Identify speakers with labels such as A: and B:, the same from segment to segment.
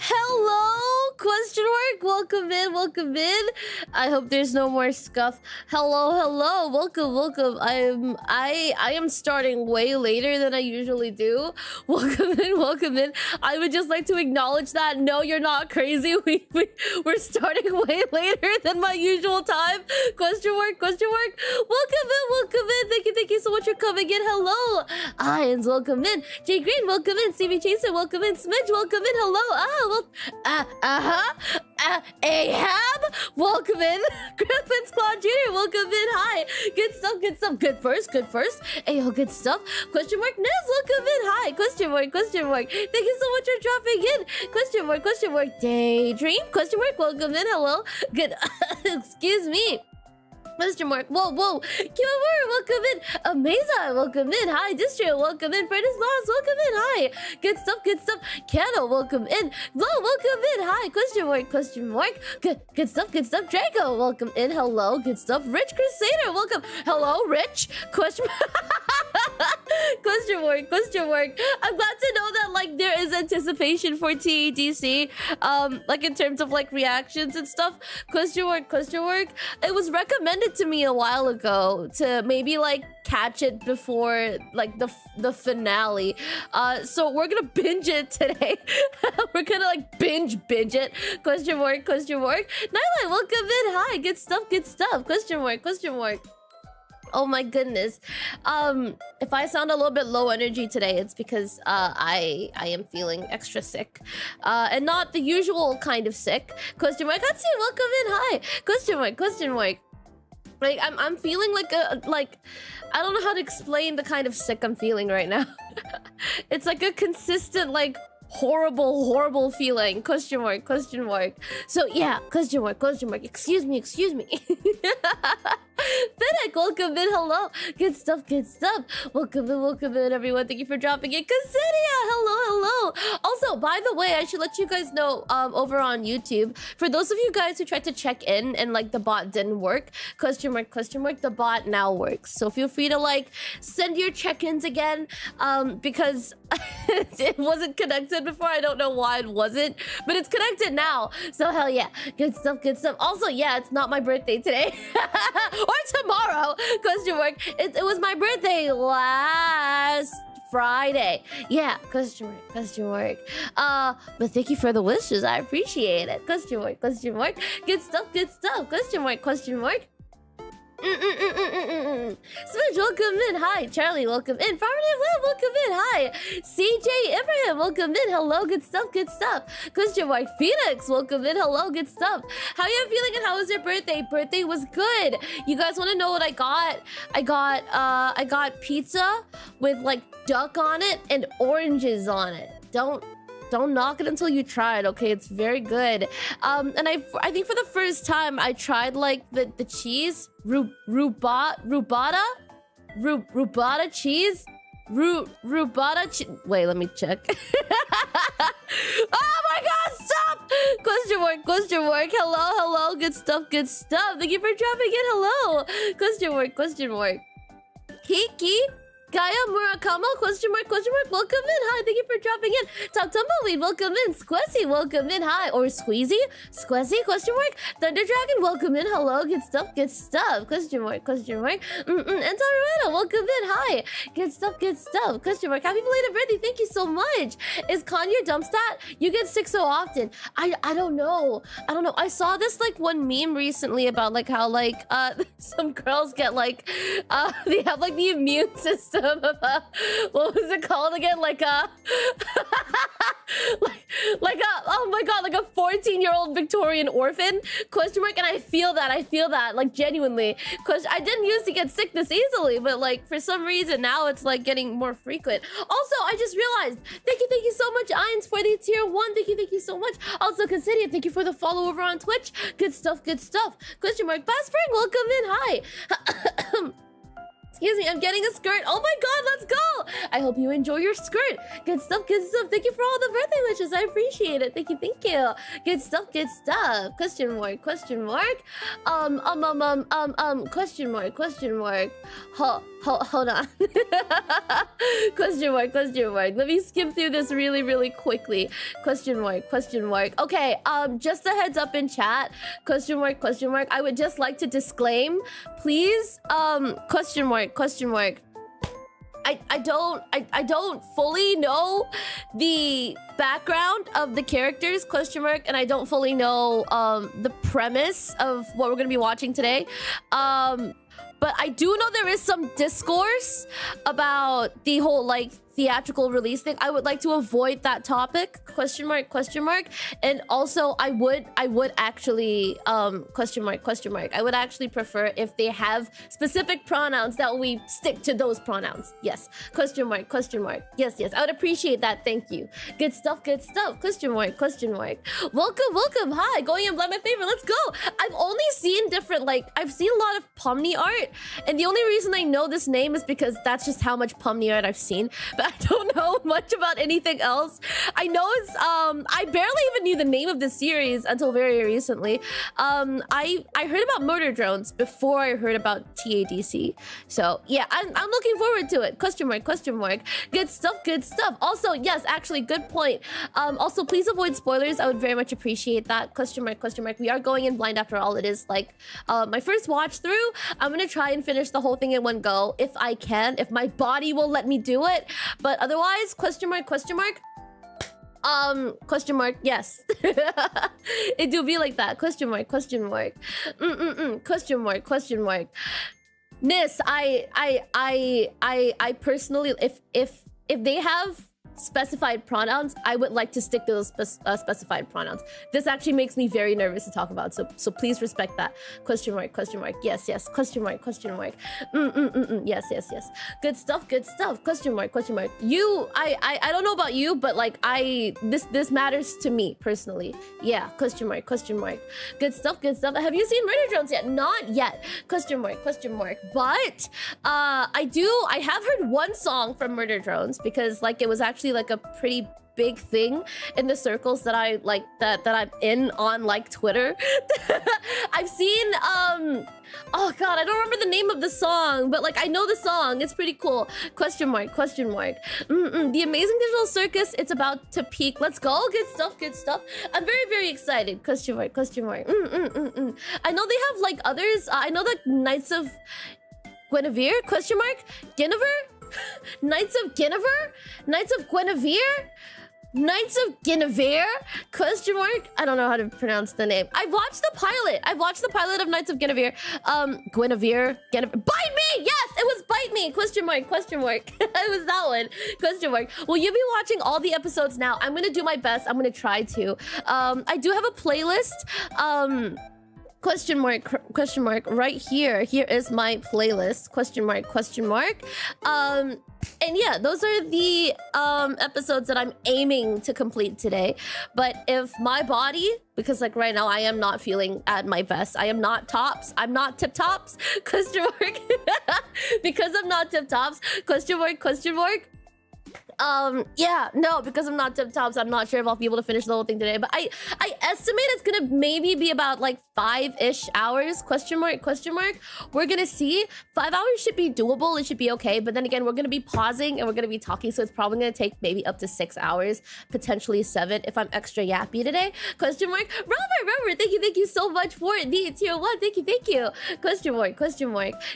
A: Hello? Question mark? Welcome in, welcome in. I hope there's no more scuff. Hello, hello, welcome. I am starting way later than I usually do. Welcome in. I would just like to acknowledge that. No, you're not crazy. We're starting way later than my usual time. Question mark? Welcome in. Thank you so much for coming in. Hello. Ians, welcome in. Jay Green, welcome in. CV Chaser, welcome in. Smidge, welcome in. Hello. Ahab, welcome in. Griffin's Claude Jr., welcome in. Hi. Good stuff. Good first. Ayo, good stuff. Question mark. Nez, welcome in. Hi. Question mark. Thank you so much for dropping in. Question mark. Daydream, question mark. Welcome in. Hello. Good. Excuse me. Question mark. Whoa. Kimamura, welcome in. Amazing, welcome in. Hi, Distro, welcome in. Freddy's Lost, welcome in. Hi. Good stuff. Kano, welcome in. Lo, welcome in. Hi. Question mark. Good stuff. Draco, welcome in. Hello. Good stuff. Rich Crusader, welcome. Hello, Rich. Question mark. I'm glad to know that like there is anticipation for TADC. Like in terms of like reactions and stuff. Question mark. It was recommended to me a while ago to maybe like catch it before like the finale. So we're gonna binge it today. We're gonna like binge it. Question mark. Nightlight, welcome in. Hi. Good stuff. Question mark. Oh my goodness. If I sound a little bit low energy today, it's because I am feeling extra sick. And not the usual kind of sick. Question mark. Katsu, welcome in. Hi. Question mark. Like I'm feeling like I don't know how to explain the kind of sick I'm feeling right now. It's like a consistent like horrible feeling. Question mark. So yeah, question mark. Excuse me. Fennec, welcome in. Hello. Good stuff. Welcome in, everyone. Thank you for dropping in. Ksenia, hello. Also, by the way, I should let you guys know over on YouTube, for those of you guys who tried to check in and like the bot didn't work, question mark, the bot now works. So feel free to like send your check-ins again, because it wasn't connected before. I don't know why it wasn't, but it's connected now. So hell yeah. Good stuff. Also, yeah, it's not my birthday today. Or tomorrow. Question mark. It was my birthday last Friday. Yeah. Question mark. But thank you for the wishes. I appreciate it. Question mark. Good stuff. Question mark. Smidge, welcome in. Hi. Charlie, welcome in. Farmative Lab, welcome in. Hi. CJ Ibrahim, welcome in. Hello, good stuff. Question mark. Phoenix, welcome in. Hello, good stuff. How you feeling and how was your birthday? Birthday was good. You guys want to know what I got? I got pizza with like duck on it and oranges on it. Don't knock it until you try it, okay? It's very good. And I think for the first time I tried like the cheese rubata cheese. Wait, let me check. Oh my god, stop! Question mark. Hello. Good stuff. Thank you for dropping in. Hello. Question mark. Hiki Gaia Murakama, question mark, welcome in. Hi, thank you for dropping in. Top Tumbleweed, welcome in. Squeezy, welcome in. Hi. Or Squeezy, question mark. Thunder Dragon, welcome in. Hello, good stuff. Question mark. And Torredo, welcome in. Hi. Good stuff. Question mark. Happy belated birthday. Thank you so much. Is Kanye your dump stat? You get sick so often. I don't know. I saw this like one meme recently about like how like some girls get like they have like the immune system what was it called again? Like a like a, oh my god, like a 14-year-old Victorian orphan? Question mark. And I feel that like genuinely, because I didn't used to get sick this easily, but like for some reason now it's like getting more frequent. Also, I just realized, thank you so much, Irons, for the tier 1. Thank you so much. Also, Considia, thank you for the follow over on Twitch. Good stuff. Question mark. Fast Spring, welcome in. Hi. Excuse me, I'm getting a skirt. Oh my god, let's go! I hope you enjoy your skirt. Good stuff. Thank you for all the birthday wishes. I appreciate it. Thank you. Good stuff. Question mark. Question mark. Hold on. Question mark. Let me skim through this really quickly. Question mark. Okay, just a heads up in chat. Question mark. I would just like to disclaim, please, question mark. I don't fully know the background of the characters, question mark, and I don't fully know the premise of what we're gonna be watching today. But I do know there is some discourse about the whole like theatrical release thing. I would like to avoid that topic, question mark. And also I would actually question mark. I would actually prefer if they have specific pronouns that we stick to those pronouns. Yes. Question mark. Yes. I would appreciate that. Thank you. Good stuff. Question mark. Welcome. Hi. Going in blind, my favorite. Let's go. I've only seen different, like, I've seen a lot of Pomni art, and the only reason I know this name is because that's just how much Pomni art I've seen. But I don't know much about anything else. I know it's I barely even knew the name of this series until very recently. I heard about Murder Drones before I heard about TADC. So yeah, I'm looking forward to it. Question mark. Good stuff. Also, yes, actually, good point. Also, please avoid spoilers. I would very much appreciate that. Question mark. We are going in blind after all. It is like my first watch through. I'm gonna try and finish the whole thing in one go if I can, if my body will let me do it. But otherwise, question mark. Question mark, yes. It do be like that. Question mark. Question mark. Nis, I personally, if they have specified pronouns, I would like to stick to those specified pronouns. This actually makes me very nervous to talk about, so please respect that. Question mark. Yes. Question mark. Yes. Good stuff. Question mark. You, I don't know about you, but like this matters to me personally. Yeah. Question mark. Good stuff. Have you seen Murder Drones yet? Not yet. Question mark. But I have heard one song from Murder Drones because like it was actually like a pretty big thing in the circles that I like that I'm in on like Twitter. I've seen oh god, I don't remember the name of the song, but like I know the song. It's pretty cool. Question mark. The Amazing Digital Circus, it's about to peak. Let's go. Good stuff. I'm very excited. Question mark. I know they have like others. I know the Knights of Guinevere? Question mark. Guinevere? Knights of Guinevere? Question mark. I don't know how to pronounce the name. I've watched the pilot of Knights of Guinevere. Guinevere. Bite me! Yes, it was Bite Me! Question mark. It was that one. Question mark. Will you be watching all the episodes now? I'm gonna do my best. I'm gonna try to. I do have a playlist. Question mark, right here. Here is my playlist. Question mark. And yeah, those are the episodes that I'm aiming to complete today. But if my body, because like right now I am not feeling at my best. I am not tops. I'm not tip tops. Question mark. Because I'm not tip tops. Question mark. Yeah, no, because I'm not tip tops, I'm not sure if I'll be able to finish the whole thing today, but I estimate it's gonna maybe be about like 5-ish hours. Question mark. We're gonna see. 5 hours should be doable. It should be okay, but then again, we're gonna be pausing and we're gonna be talking, so it's probably gonna take maybe up to 6 hours, potentially 7 if I'm extra yappy today. Question mark. Robert, thank you so much for the tier 1. Thank you. Question mark.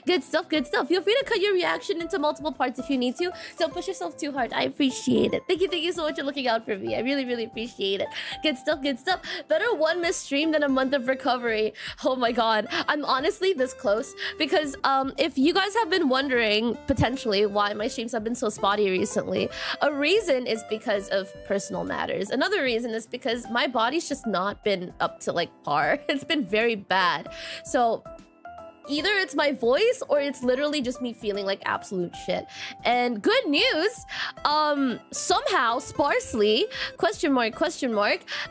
A: Good stuff. Feel free to cut your reaction into multiple parts if you need to. Don't push yourself too hard. I appreciate it. Thank you so much for looking out for me. I really appreciate it. Good stuff. Better one missed stream than a month of recovery. recovery. Oh my god, I'm honestly this close because if you guys have been wondering potentially why my streams have been so spotty recently, a reason is because of personal matters. Another reason is because my body's just not been up to like par. It's been very bad. So either it's my voice or it's literally just me feeling like absolute shit. And good news, somehow, sparsely, question mark,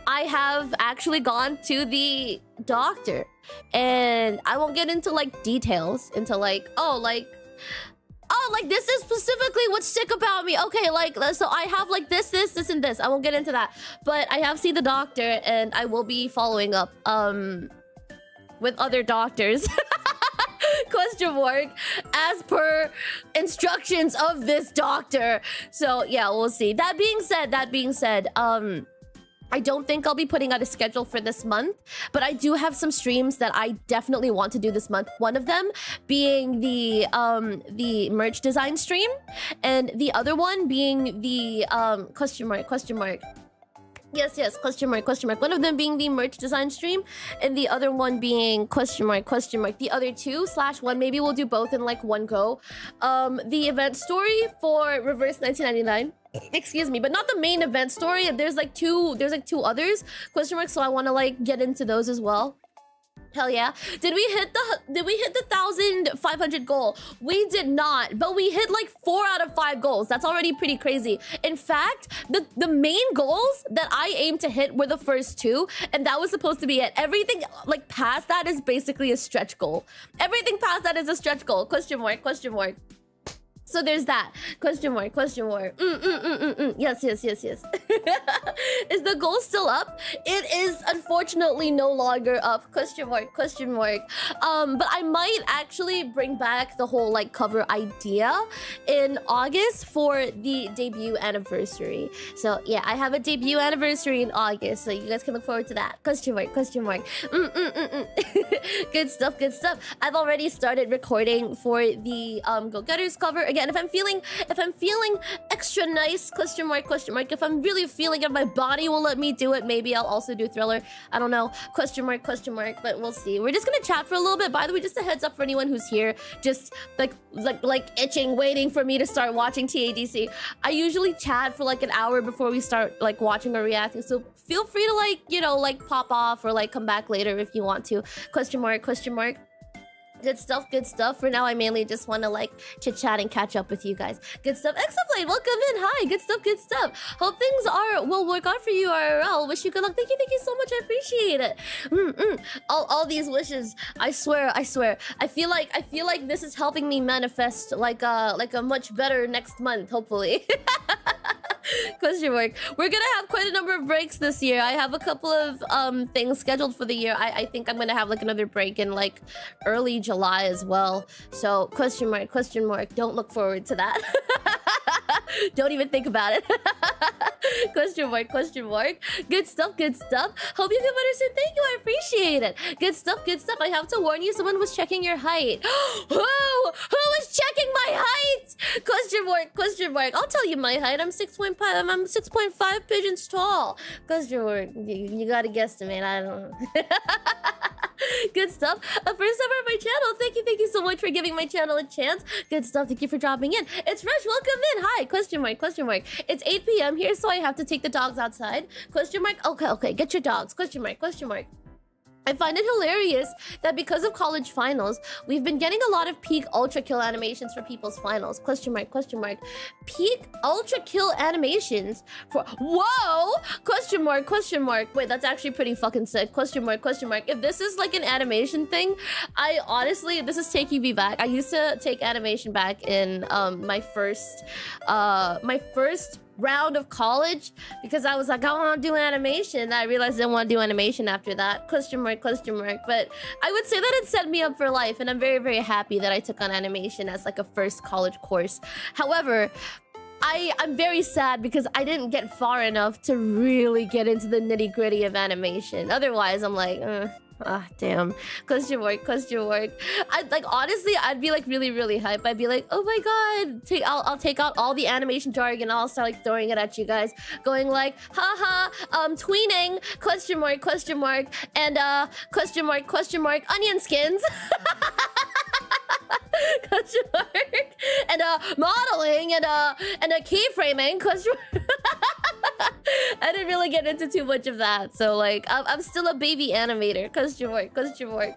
A: I have actually gone to the doctor. And I won't get into like details, into like, oh, like this is specifically what's sick about me. Okay, like, so I have like this, and this. I won't get into that. But I have seen the doctor and I will be following up, with other doctors. Question mark, as per instructions of this doctor. So yeah, we'll see. That being said, I don't think I'll be putting out a schedule for this month, but I do have some streams that I definitely want to do this month. One of them being the merch design stream, and the other one being the question mark. Yes, question mark. One of them being the merch design stream, and the other one being question mark. The other two / one, maybe we'll do both in like one go. The event story for Reverse 1999. Excuse me, but not the main event story. There's like two others. Question mark. So I want to like get into those as well. Hell yeah. Did we hit the 1,500 goal? We did not, but we hit like 4 out of 5 goals. That's already pretty crazy. In fact, the main goals that I aimed to hit were the first 2, and that was supposed to be it. Everything like past that is basically a stretch goal. Everything past that is a stretch goal. Question mark. So there's that. Question mark. Yes. Is the goal still up? It is unfortunately no longer up. Question mark. But I might actually bring back the whole like cover idea in August for the debut anniversary. So yeah, I have a debut anniversary in August, so you guys can look forward to that. Question mark. Good stuff. I've already started recording for the Go Getters cover. Again, if I'm feeling extra nice, question mark, if I'm really feeling it, my body will let me do it, maybe I'll also do Thriller. I don't know. Question mark, but we'll see. We're just gonna chat for a little bit. By the way, just a heads up for anyone who's here, just like itching, waiting for me to start watching TADC. I usually chat for like an hour before we start like watching or reacting, so feel free to like, you know, like pop off or like come back later if you want to. Question mark. Good stuff. For now, I mainly just want to like chit-chat and catch up with you guys. Good stuff. Exaflame, welcome in. Hi, good stuff. Hope things will work out for you, IRL. Wish you good luck. Thank you so much. I appreciate it. All these wishes. I swear. I feel like this is helping me manifest like a much better next month, hopefully. Question mark. We're gonna have quite a number of breaks this year. I have a couple of things scheduled for the year. I think I'm gonna have like another break in like early July as well. So question mark. Don't look forward to that. Don't even think about it. Question mark. Good stuff. Hope you feel better soon. Thank you. I appreciate it. Good stuff. I have to warn you, someone was checking your height. Who was checking my height? Question mark. I'll tell you my height. I'm 6.5. I'm 6.5 pigeons tall. Question mark. You gotta guesstimate. I don't know. Good stuff. First ever on my channel. Thank you so much for giving my channel a chance. Good stuff. Thank you for dropping in. It's Fresh. Welcome in. Hi. Question mark. It's 8 p.m. here, so I have to take the dogs outside. Question mark. Okay. Get your dogs. Question mark. I find it hilarious that because of college finals, we've been getting a lot of peak ultra kill animations for people's finals. Question mark. Peak ultra kill animations for... Whoa! Question mark. Wait, that's actually pretty fucking sick. Question mark. If this is like an animation thing, I honestly... This is taking me back. I used to take animation back in my first round of college because I was like, I want to do animation. I realized I didn't want to do animation after that. Question mark. But I would say that it set me up for life, and I'm very, very happy that I took on animation as like a first college course. However, I'm very sad because I didn't get far enough to really get into the nitty-gritty of animation. Otherwise, I'm like, Ah, damn. Question mark, question mark. I'd like, honestly, I'd be like really hype. I'd be like, oh my god, I'll take out all the animation jargon. I'll start like throwing it at you guys, going like, haha, tweening, question mark, and question mark, onion skins. Question mark, and modeling, and keyframing, question mark. I didn't really get into too much of that, so like I'm still a baby animator. Question mark, question mark.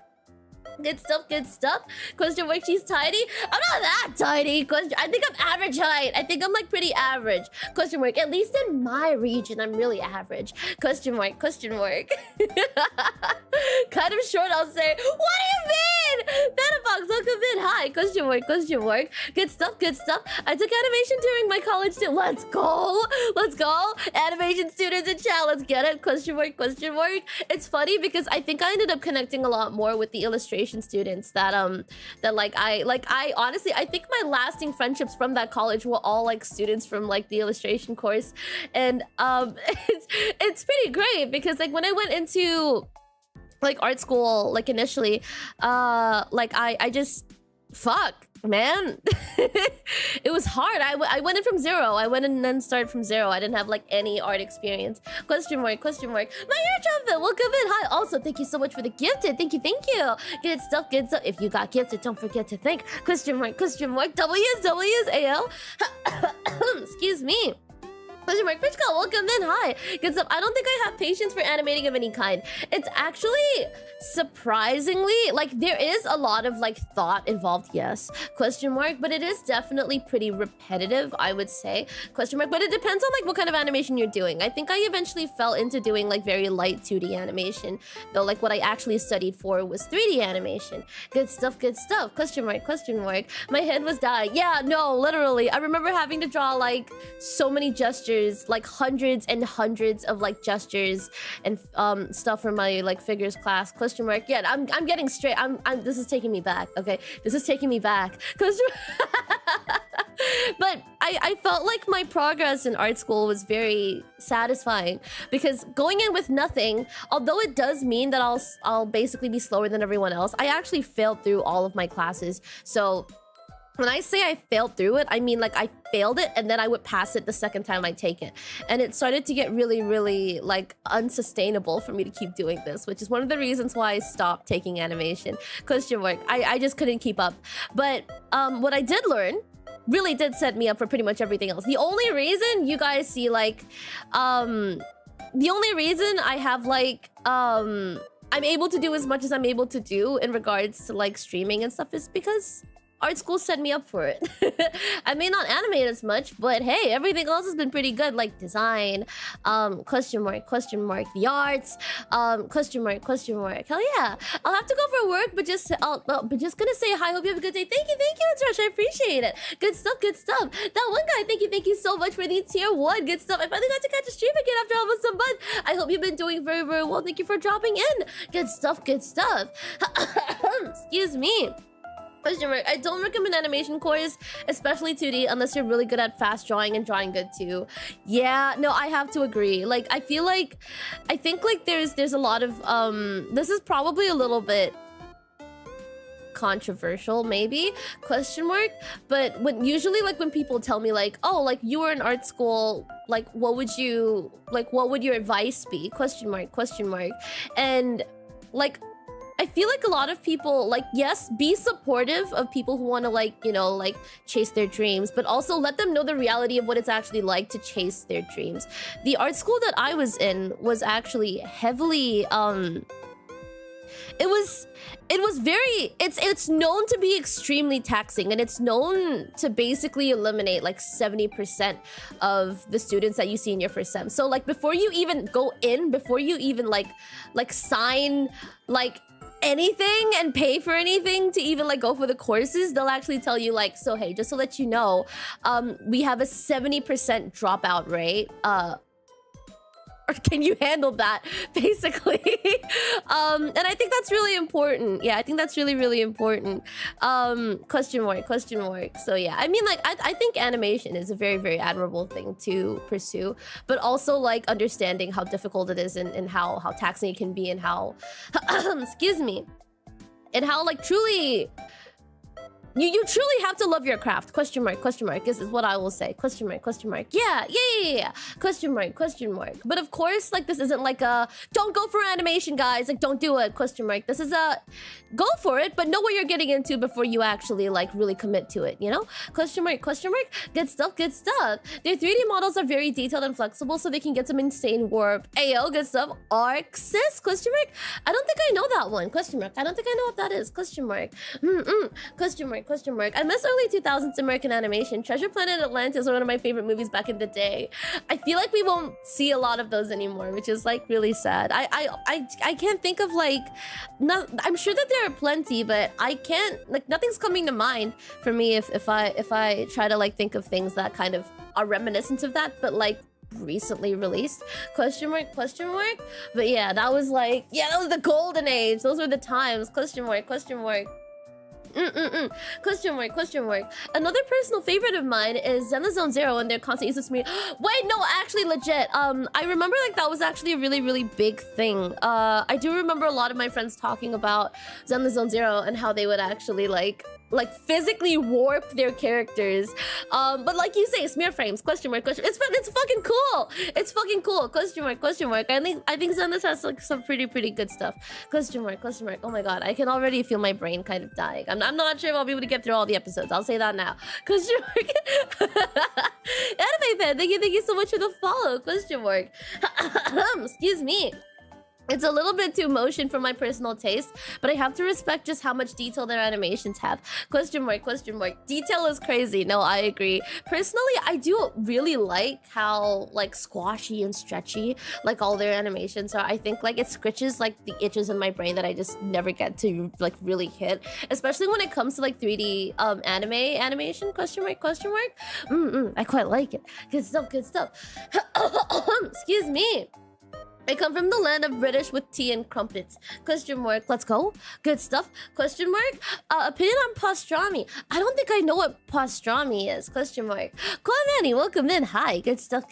A: Good stuff, good stuff. Question mark, she's tiny. I'm not that tiny. Question, I think I'm average height. I think I'm like pretty average. Question mark, at least in my region, I'm really average. Question mark, question mark. Kind of short, I'll say. What do you mean? Petabox, welcome in. Hi. Question mark, question mark. Good stuff, good stuff. I took animation during my college too. Let's go. Let's go. Animation students in chat, let's get it. Question mark, question mark. It's funny because I think I ended up connecting a lot more with the illustration students that I honestly, I think my lasting friendships from that college were all like students from like the illustration course, and it's pretty great because like when I went into like art school, like initially, like I just fuck, man. It was hard. I went in from zero. I went in and then started from zero. I didn't have like any art experience. Question mark, question mark. My ear trumpet, welcome in. Hi. Also, thank you so much for the gifted. Thank you, thank you. Good stuff, good stuff. If you got gifted, don't forget to thank. Question mark, W's, AL. Excuse me. Question mark, Fishka, welcome in. Hi. Good stuff. I don't think I have patience for animating of any kind. It's actually surprisingly, like, there is a lot of like thought involved, yes. Question mark, but it is definitely pretty repetitive, I would say. Question mark, but it depends on like what kind of animation you're doing. I think I eventually fell into doing like very light 2D animation, though like what I actually studied for was 3D animation. Good stuff, good stuff. Question mark, question mark. My head was dying. Yeah, no, literally. I remember having to draw like so many gestures, like hundreds and hundreds of like gestures and stuff for my like figures class. Question mark. Yeah, I'm getting straight. This is taking me back. Okay, this is taking me back. But I felt like my progress in art school was very satisfying because going in with nothing, although it does mean that I'll basically be slower than everyone else, I actually failed through all of my classes. So when I say I failed through it, I mean like I failed it and then I would pass it the second time I take it. And it started to get really like unsustainable for me to keep doing this, which is one of the reasons why I stopped taking animation. Question mark. I just couldn't keep up. But what I did learn really did set me up for pretty much everything else. The only reason you guys see like the only reason I have like I'm able to do as much as I'm able to do in regards to like streaming and stuff is because art school set me up for it. I may not animate as much, but hey, everything else has been pretty good, like design, question mark, the arts, question mark. Hell yeah. I'll have to go for work, but just gonna say hi. Hope you have a good day. Thank you, Josh. I appreciate it. Good stuff, good stuff. That one guy, thank you so much for the tier 1. Good stuff. I finally got to catch a stream again after almost a month. I hope you've been doing very well. Thank you for dropping in. Good stuff, good stuff. Excuse me. Question mark. I don't recommend animation course, especially 2D, unless you're really good at fast drawing and drawing good too. Yeah, no, I have to agree. Like, I think like there's a lot of this is probably a little bit controversial, maybe, question mark, but when people tell me like, oh, like you were in art school, like what would your advice be? Question mark. And like I feel like a lot of people, like, yes, be supportive of people who want to, like, you know, like, chase their dreams, but also let them know the reality of what it's actually like to chase their dreams. The art school that I was in was actually heavily, it's known to be extremely taxing, and it's known to basically eliminate like 70% of the students that you see in your first sem. So like before you even go in, before you even like sign like anything and pay for anything to even like go for the courses, they'll actually tell you like, so hey, just to let you know, we have a 70% dropout rate, or can you handle that, basically? And I think that's really important. Yeah, I think that's really, really important. Question mark, question mark. So yeah, I mean, like, I think animation is a very, very admirable thing to pursue, but also like understanding how difficult it is and how taxing it can be and how, excuse me, and how like truly, you truly have to love your craft. Question mark is what I will say. Question mark. Yeah. Question mark. But of course, like, this isn't like a don't go for animation, guys. Like, don't do it. Question mark. This is a go for it, but know what you're getting into before you actually like really commit to it, you know? Question mark. Good stuff. Their 3D models are very detailed and flexible, so they can get some insane warp. Ayo, good stuff. Arxis? Question mark. I don't think I know that one. Question mark. I don't think I know what that is. Question mark. Question mark. I miss early 2000s American animation. Treasure Planet Atlantis are one of my favorite movies back in the day. I feel like we won't see a lot of those anymore, which is like really sad. I can't think of like, I'm sure that there are plenty, but I can't, like, nothing's coming to mind for me if I try to like think of things that kind of are reminiscent of that, but like recently released. Question mark. But yeah, that was like, yeah, that was the golden age. Those were the times. Question mark. Question mark. Another personal favorite of mine is Zen the Zone Zero and their constant use of me. Wait, no, actually legit. I remember like that was actually a really, really big thing. I do remember a lot of my friends talking about Zen the Zone Zero and how they would actually like physically warp their characters. But like you say, smear frames, question mark. It's fucking cool. It's fucking cool. Question mark. I think Zenless has like some pretty good stuff. Question mark. Oh my god, I can already feel my brain kind of dying. I'm not sure if I'll be able to get through all the episodes. I'll say that now. Question mark. Anime fan, thank you so much for the follow. Question mark. Excuse me. It's a little bit too motion for my personal taste, but I have to respect just how much detail their animations have. Question mark. Detail is crazy. No, I agree. Personally, I do really like how like squashy and stretchy like all their animations are. I think like it scratches like the itches in my brain that I just never get to like really hit, especially when it comes to like 3D animation. Question mark. I quite like it. Good stuff. Excuse me. I come from the land of British with tea and crumpets. Question mark. Let's go. Good stuff. Question mark. Opinion on pastrami. I don't think I know what pastrami is. Question mark. Manny, welcome in. Hi. Good stuff.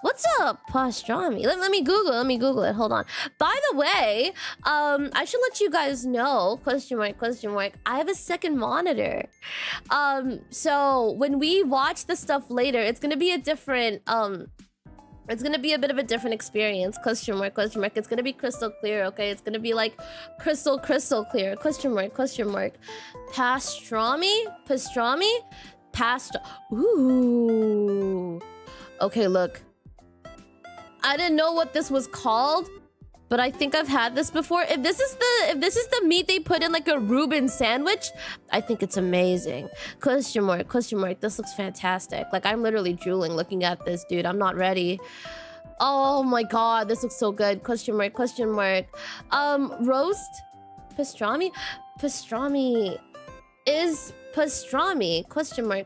A: What's up, pastrami? Let me Google it. Hold on. By the way, I should let you guys know. Question mark. I have a second monitor. So when we watch the stuff later, it's gonna be a different it's gonna be a bit of a different experience. Question mark. It's gonna be crystal clear, okay? It's gonna be like crystal clear. Question mark. Pastrami? Ooh. Okay, look. I didn't know what this was called, but I think I've had this before. If this is the meat they put in like a Reuben sandwich, I think it's amazing. Question mark. This looks fantastic. Like, I'm literally drooling looking at this, dude. I'm not ready. Oh my god, this looks so good. Question mark. Roast? Pastrami? Pastrami is pastrami. Question mark.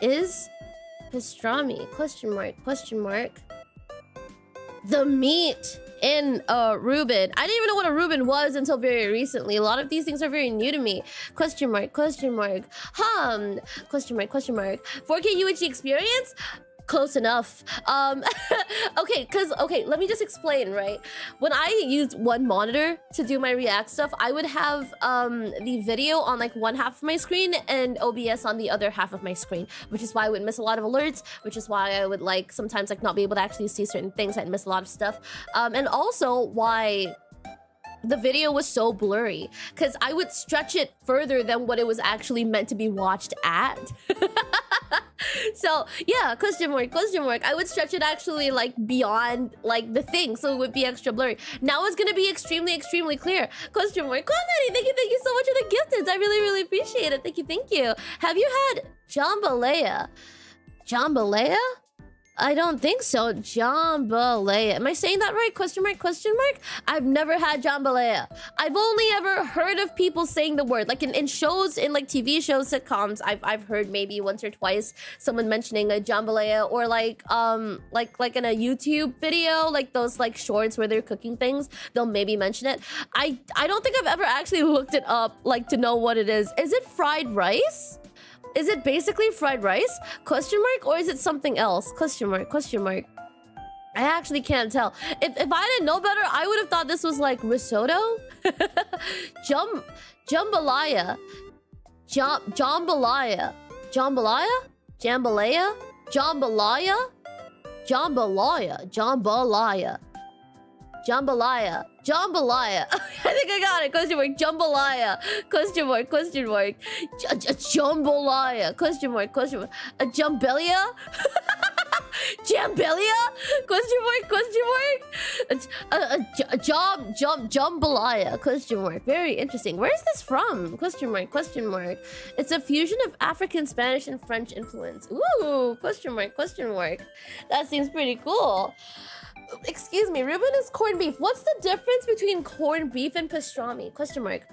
A: Is pastrami? Question mark. The meat in Reuben. I didn't even know what a Reuben was until very recently. A lot of these things are very new to me. Question mark. Question mark. 4K UHD experience? Close enough. Okay, let me just explain, right? When I used one monitor to do my React stuff, I would have the video on like one half of my screen and OBS on the other half of my screen, which is why I would miss a lot of alerts, which is why I would like sometimes like not be able to actually see certain things. I'd miss a lot of stuff. And also why the video was so blurry, because I would stretch it further than what it was actually meant to be watched at. So yeah, question mark. I would stretch it actually like beyond like the thing, so it would be extra blurry. Now it's gonna be extremely clear. Question mark. Thank you so much for the gifteds. I really appreciate it. Thank you. Have you had jambalaya? I don't think so. Jambalaya. Am I saying that right? Question mark, question mark? I've never had jambalaya. I've only ever heard of people saying the word. Like in shows, in like TV shows, sitcoms, I've heard maybe once or twice someone mentioning a jambalaya, or like in a YouTube video, like those like shorts where they're cooking things, they'll maybe mention it. I don't think I've ever actually looked it up like to know what it is. Is it fried rice? Is it basically fried rice? Question mark? Or is it something else? Question mark, question mark. I actually can't tell. If I didn't know better, I would have thought this was like risotto. Jambalaya. Jambalaya. Jambalaya? Jambalaya? Jambalaya? Jambalaya. Jambalaya. Jambalaya. Jambalaya. I think I got it. Question mark. Jambalaya. Question mark. Question mark. Jambalaya. Question mark. Question mark. A jambelia? Jambelia? Question mark. Question mark. Jambalaya. Question mark. Very interesting. Where is this from? Question mark. Question mark. It's a fusion of African, Spanish, and French influence. Ooh. Question mark. Question mark. That seems pretty cool. Excuse me, Ruben is corned beef. What's the difference between corned beef and pastrami? Question mark.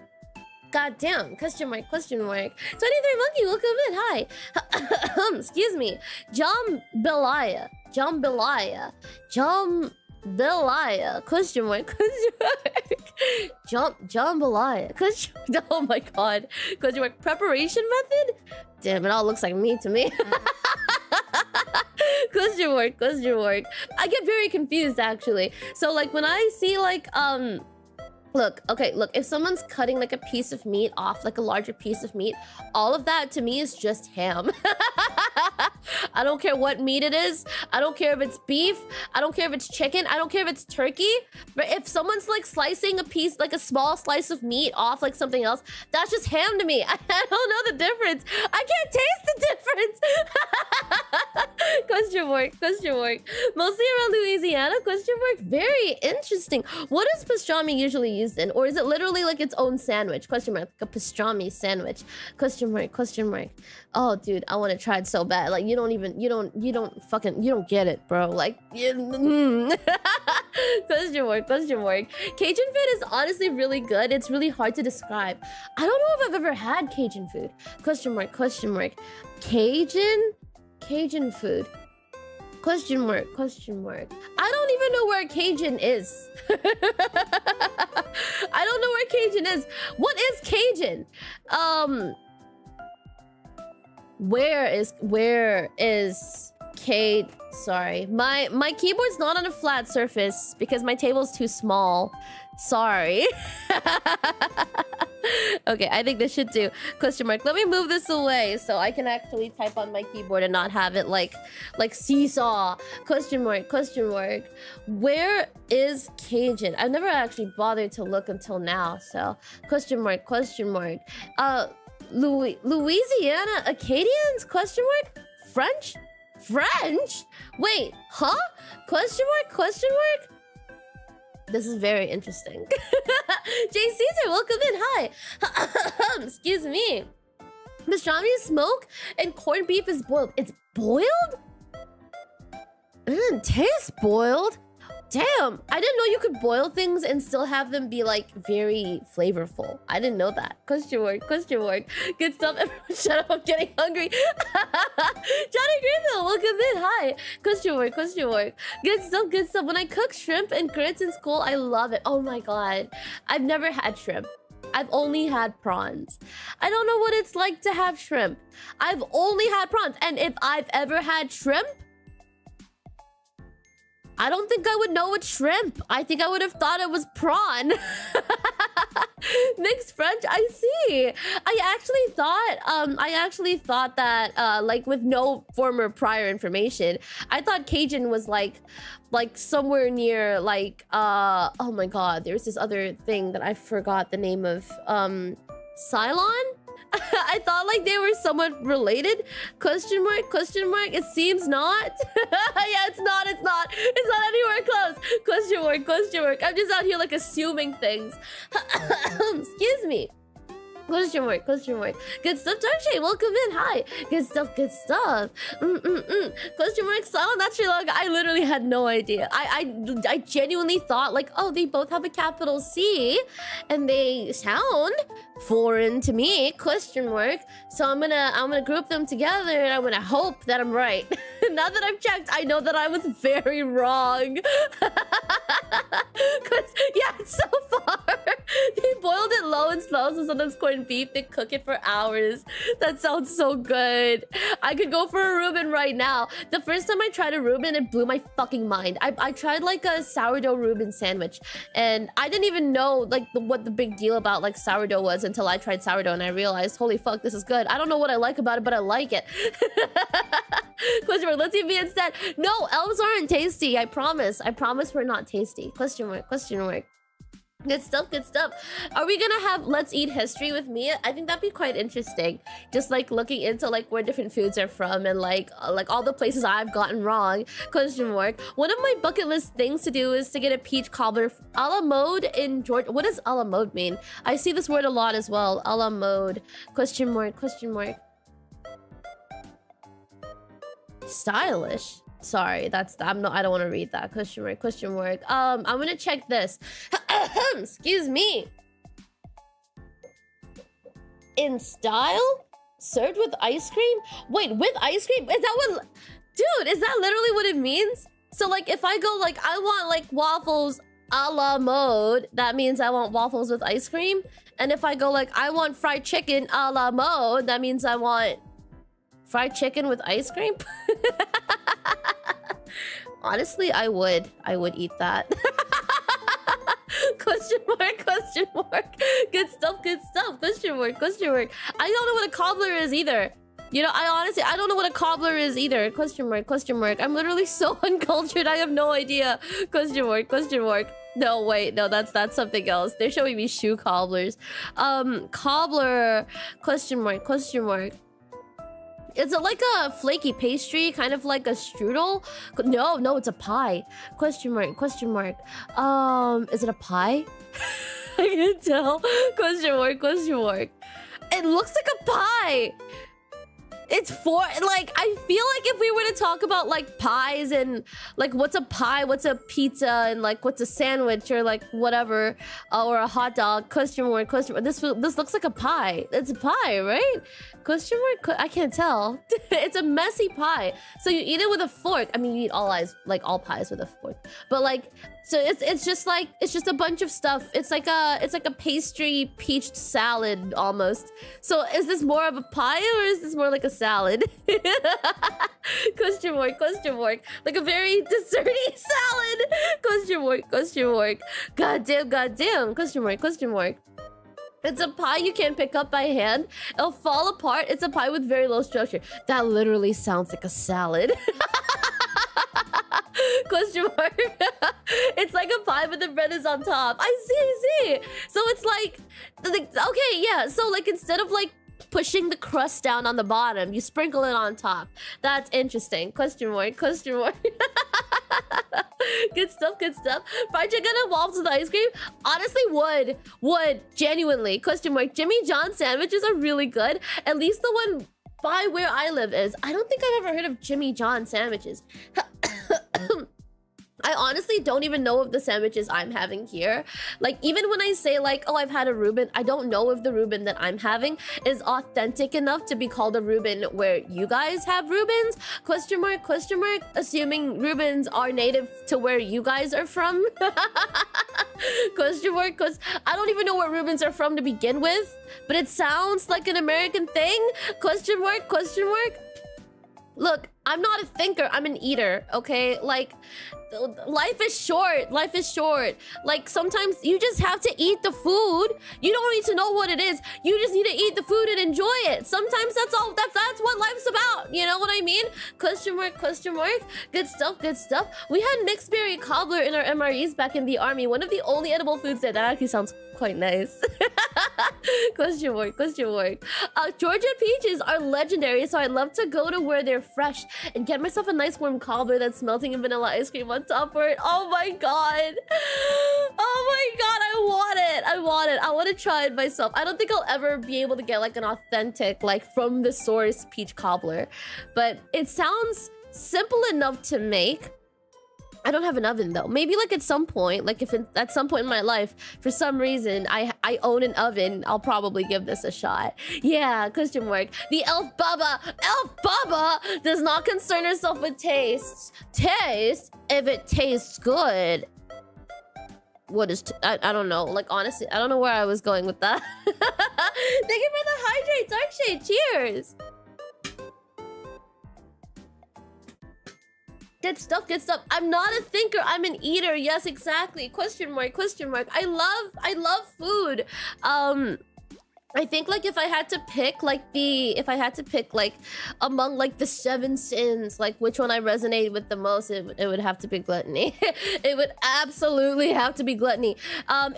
A: God damn. Question mark. Question mark. 23 Monkey, welcome in. Hi. Excuse me. Jambalaya. Jambalaya. Jambalaya. Question mark. Question mark. Jambalaya. Question. Oh my god. Question mark. Preparation method? Damn, it all looks like me to me. Question mark, question mark. I get very confused actually. So like when I see like look, okay, look, if someone's cutting like a piece of meat off, like a larger piece of meat, all of that to me is just ham. I don't care what meat it is. I don't care if it's beef. I don't care if it's chicken. I don't care if it's turkey. But if someone's like slicing a piece, like a small slice of meat off like something else, that's just ham to me. I don't know the difference. I can't taste the difference. Question mark, question mark. Mostly around Louisiana, question mark. Very interesting. What is pastrami usually used in? Or is it literally like its own sandwich? Question mark, like a pastrami sandwich. Question mark, question mark. Oh, dude, I want to try it so bad. Like, you don't get it, bro. Like, question mark, question mark. Cajun food is honestly really good. It's really hard to describe. I don't know if I've ever had Cajun food. Question mark, question mark. Cajun food. Question mark, question mark. I don't even know where Cajun is. I don't know where Cajun is. What is Cajun? Where is Cade? Sorry, my keyboard's not on a flat surface because my table's too small. Sorry. Okay, I think this should do. Question mark. Let me move this away so I can actually type on my keyboard and not have it like seesaw. Question mark, question mark. Where is Cajun? I've never actually bothered to look until now, so question mark, question mark. Louisiana Acadians? Question mark. French? French? Wait, huh? Question mark, question mark. This is very interesting. Jay Caesar, welcome in. Hi. Excuse me. Pastrami is smoke and corned beef is boiled. It's boiled? It doesn't taste boiled. Damn, I didn't know you could boil things and still have them be like very flavorful. I didn't know that. Question mark, question mark. Good stuff. Everyone shut up, I'm getting hungry. Johnny Greenville, welcome in. Hi. Question mark, question mark. Good stuff, good stuff. When I cook shrimp and grits in school, I love it. Oh my god. I've never had shrimp. I've only had prawns. I don't know what it's like to have shrimp. I've only had prawns. And if I've ever had shrimp, I don't think I would know it's shrimp. I think I would have thought it was prawn. Mixed French, I see. I actually thought that like with no former prior information, I thought Cajun was like somewhere near like oh my god, there's this other thing that I forgot the name of. Ceylon? I thought like they were somewhat related. Question mark, question mark. It seems not. Yeah, it's not anywhere close. Question mark, question mark. I'm just out here like assuming things. Excuse me. Question mark, question mark. Good stuff, Darkshay. Welcome in. Hi. Good stuff, good stuff. Question mark, silent, not Sri Lanka. I literally had no idea. I genuinely thought like, oh, they both have a capital C and they sound foreign to me. Question mark. So I'm gonna group them together and I'm gonna hope that I'm right. Now that I've checked, I know that I was very wrong. Cause yeah, so far they boiled it low and slow, so sometimes corned beef, they cook it for hours. That sounds so good. I could go for a Reuben right now. The first time I tried a Reuben, it blew my fucking mind. I tried like a sourdough Reuben sandwich, and I didn't even know like what the big deal about like sourdough was until I tried sourdough and I realized, holy fuck, this is good. I don't know what I like about it, but I like it. Question mark, let's see me instead. No, elves aren't tasty. I promise. I promise we're not tasty. Question mark, question mark. Good stuff, good stuff. Are we gonna have Let's Eat History with me? I think that'd be quite interesting. Just like looking into like where different foods are from and like all the places I've gotten wrong. Question mark. One of my bucket list things to do is to get a peach cobbler a la mode in Georgia. What does a la mode mean? I see this word a lot as well. A la mode. Question mark, question mark. Stylish. Sorry, I don't want to read that. Question mark, question mark. I'm gonna check this. Excuse me. In style? Served with ice cream? Wait, with ice cream? Is that what... Dude, is that literally what it means? So like if I go like, I want like waffles a la mode, that means I want waffles with ice cream. And if I go like, I want fried chicken a la mode, that means I want fried chicken with ice cream? Honestly, I would eat that. Question mark, question mark. Good stuff, good stuff. Question mark, question mark. I don't know what a cobbler is either. You know, I don't know what a cobbler is either. Question mark, question mark. I'm literally so uncultured. I have no idea. Question mark, question mark. No, wait, no, that's something else. They're showing me shoe cobblers. Cobbler, question mark, question mark. Is it like a flaky pastry, kind of like a strudel? No, it's a pie. Question mark, question mark. Is it a pie? I can't tell. Question mark, question mark. It looks like a pie. It's for, like, I feel like if we were to talk about, like, pies and, like, what's a pie, what's a pizza, and, like, what's a sandwich, or, like, whatever, or a hot dog, question mark, this looks like a pie. It's a pie, right? Question mark, I can't tell. It's a messy pie. So you eat it with a fork. I mean, you eat all pies with a fork. But, like, so it's just a bunch of stuff. It's like a pastry peached salad almost. So is this more of a pie or is this more like a salad? Question mark, question mark. Like a very desserty salad. Question mark, question mark. Goddamn, goddamn. Question mark, question mark. It's a pie you can't pick up by hand. It'll fall apart. It's a pie with very low structure. That literally sounds like a salad. Question mark. It's like a pie, but the bread is on top. I see. So it's like, okay, yeah. So like instead of like pushing the crust down on the bottom, you sprinkle it on top. That's interesting. Question mark. Question mark. Good stuff, good stuff. Fried chicken and waffles with ice cream? Honestly, would genuinely. Question mark. Jimmy John sandwiches are really good. At least the one by where I live is. I don't think I've ever heard of Jimmy John sandwiches. I honestly don't even know if the sandwiches I'm having here, like even when I say like, oh, I've had a Reuben, I don't know if the Reuben that I'm having is authentic enough to be called a Reuben where you guys have Reubens? Question mark, assuming Reubens are native to where you guys are from. Question mark, because I don't even know where Reubens are from to begin with, but it sounds like an American thing. Question mark. Look, I'm not a thinker, I'm an eater, okay? Like, life is short. Like, sometimes you just have to eat the food. You don't need to know what it is. You just need to eat the food and enjoy it. Sometimes that's what life's about. You know what I mean? Question mark, question mark. Good stuff, good stuff. We had mixed berry cobbler in our MREs back in the army. One of the only edible foods there. That actually sounds quite nice. Question mark, question mark. Georgia peaches are legendary, so I'd love to go to where they're fresh and get myself a nice warm cobbler that's melting in vanilla ice cream on top for it. Oh my god. Oh my god, I want it. I want it. I want to try it myself. I don't think I'll ever be able to get like an authentic, like from the source peach cobbler, but it sounds simple enough to make. I don't have an oven though. Maybe like at some point, like if at some point in my life, for some reason, I own an oven, I'll probably give this a shot. Yeah, question mark. The Elf Baba does not concern herself with tastes. Taste, if it tastes good. What is, I don't know. Like honestly, I don't know where I was going with that. Thank you for the hydrate, Dark Shade. Cheers. Good stuff, good stuff. I'm not a thinker, I'm an eater. Yes, exactly. Question mark, question mark. I love food. I think like if I had to pick like among like the 7 sins, like which one I resonate with the most, it would have to be gluttony. It would absolutely have to be gluttony.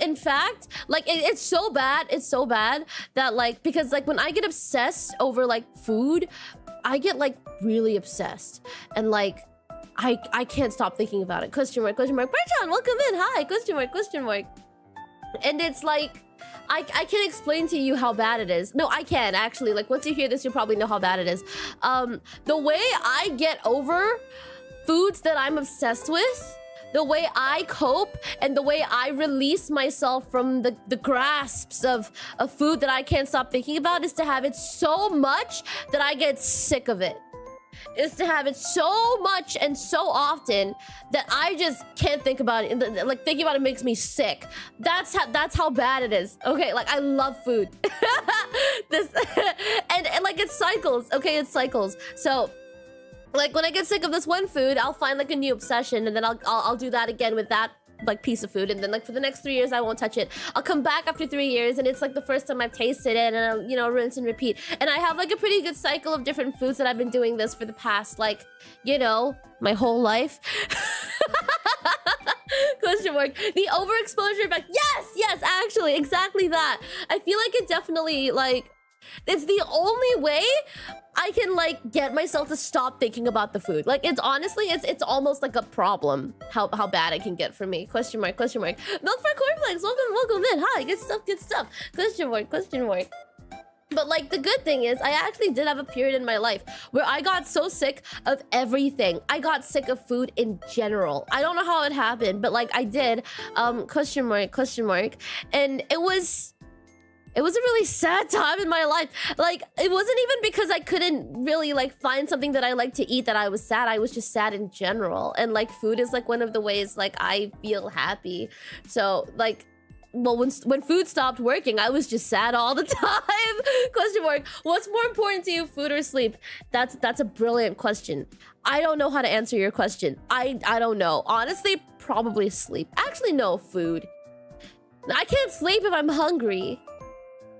A: In fact, like it's so bad that like, because like when I get obsessed over like food, I get like really obsessed and like I can't stop thinking about it. Question mark, question mark. Bertrand, welcome in. Hi. Question mark, question mark. And it's like, I can't explain to you how bad it is. No, I can actually. Like once you hear this, you'll probably know how bad it is. The way I get over foods that I'm obsessed with, the way I cope, and the way I release myself from the grasps of food that I can't stop thinking about is to have it so much that I get sick of it. Is to have it so much and so often that I just can't think about it. Like thinking about it makes me sick. That's how bad it is. Okay, like I love food. and like it cycles. Okay, it cycles. So like when I get sick of this one food, I'll find like a new obsession, and then I'll do that again with that like piece of food, and then like for the next 3 years I won't touch it. I'll come back after 3 years and it's like the first time I've tasted it, and I'll, you know, rinse and repeat. And I have like a pretty good cycle of different foods that I've been doing this for the past, like, you know, my whole life. Question mark. The overexposure effect. Yes, actually, exactly that. I feel like it definitely, like, it's the only way I can like get myself to stop thinking about the food. Like it's honestly, it's almost like a problem how bad it can get for me. Question mark, question mark. Milk for cornflakes, welcome in. Hi, good stuff, good stuff. Question mark, question mark. But like the good thing is I actually did have a period in my life where I got so sick of everything. I got sick of food in general. I don't know how it happened, but like I did. Question mark, question mark. And it was a really sad time in my life. Like, it wasn't even because I couldn't really, like, find something that I like to eat that I was sad. I was just sad in general. And, like, food is, like, one of the ways, like, I feel happy. So, like, well, when food stopped working, I was just sad all the time. Question mark. What's more important to you, food or sleep? That's a brilliant question. I don't know how to answer your question. I don't know. Honestly, probably sleep. Actually, no, food. I can't sleep if I'm hungry.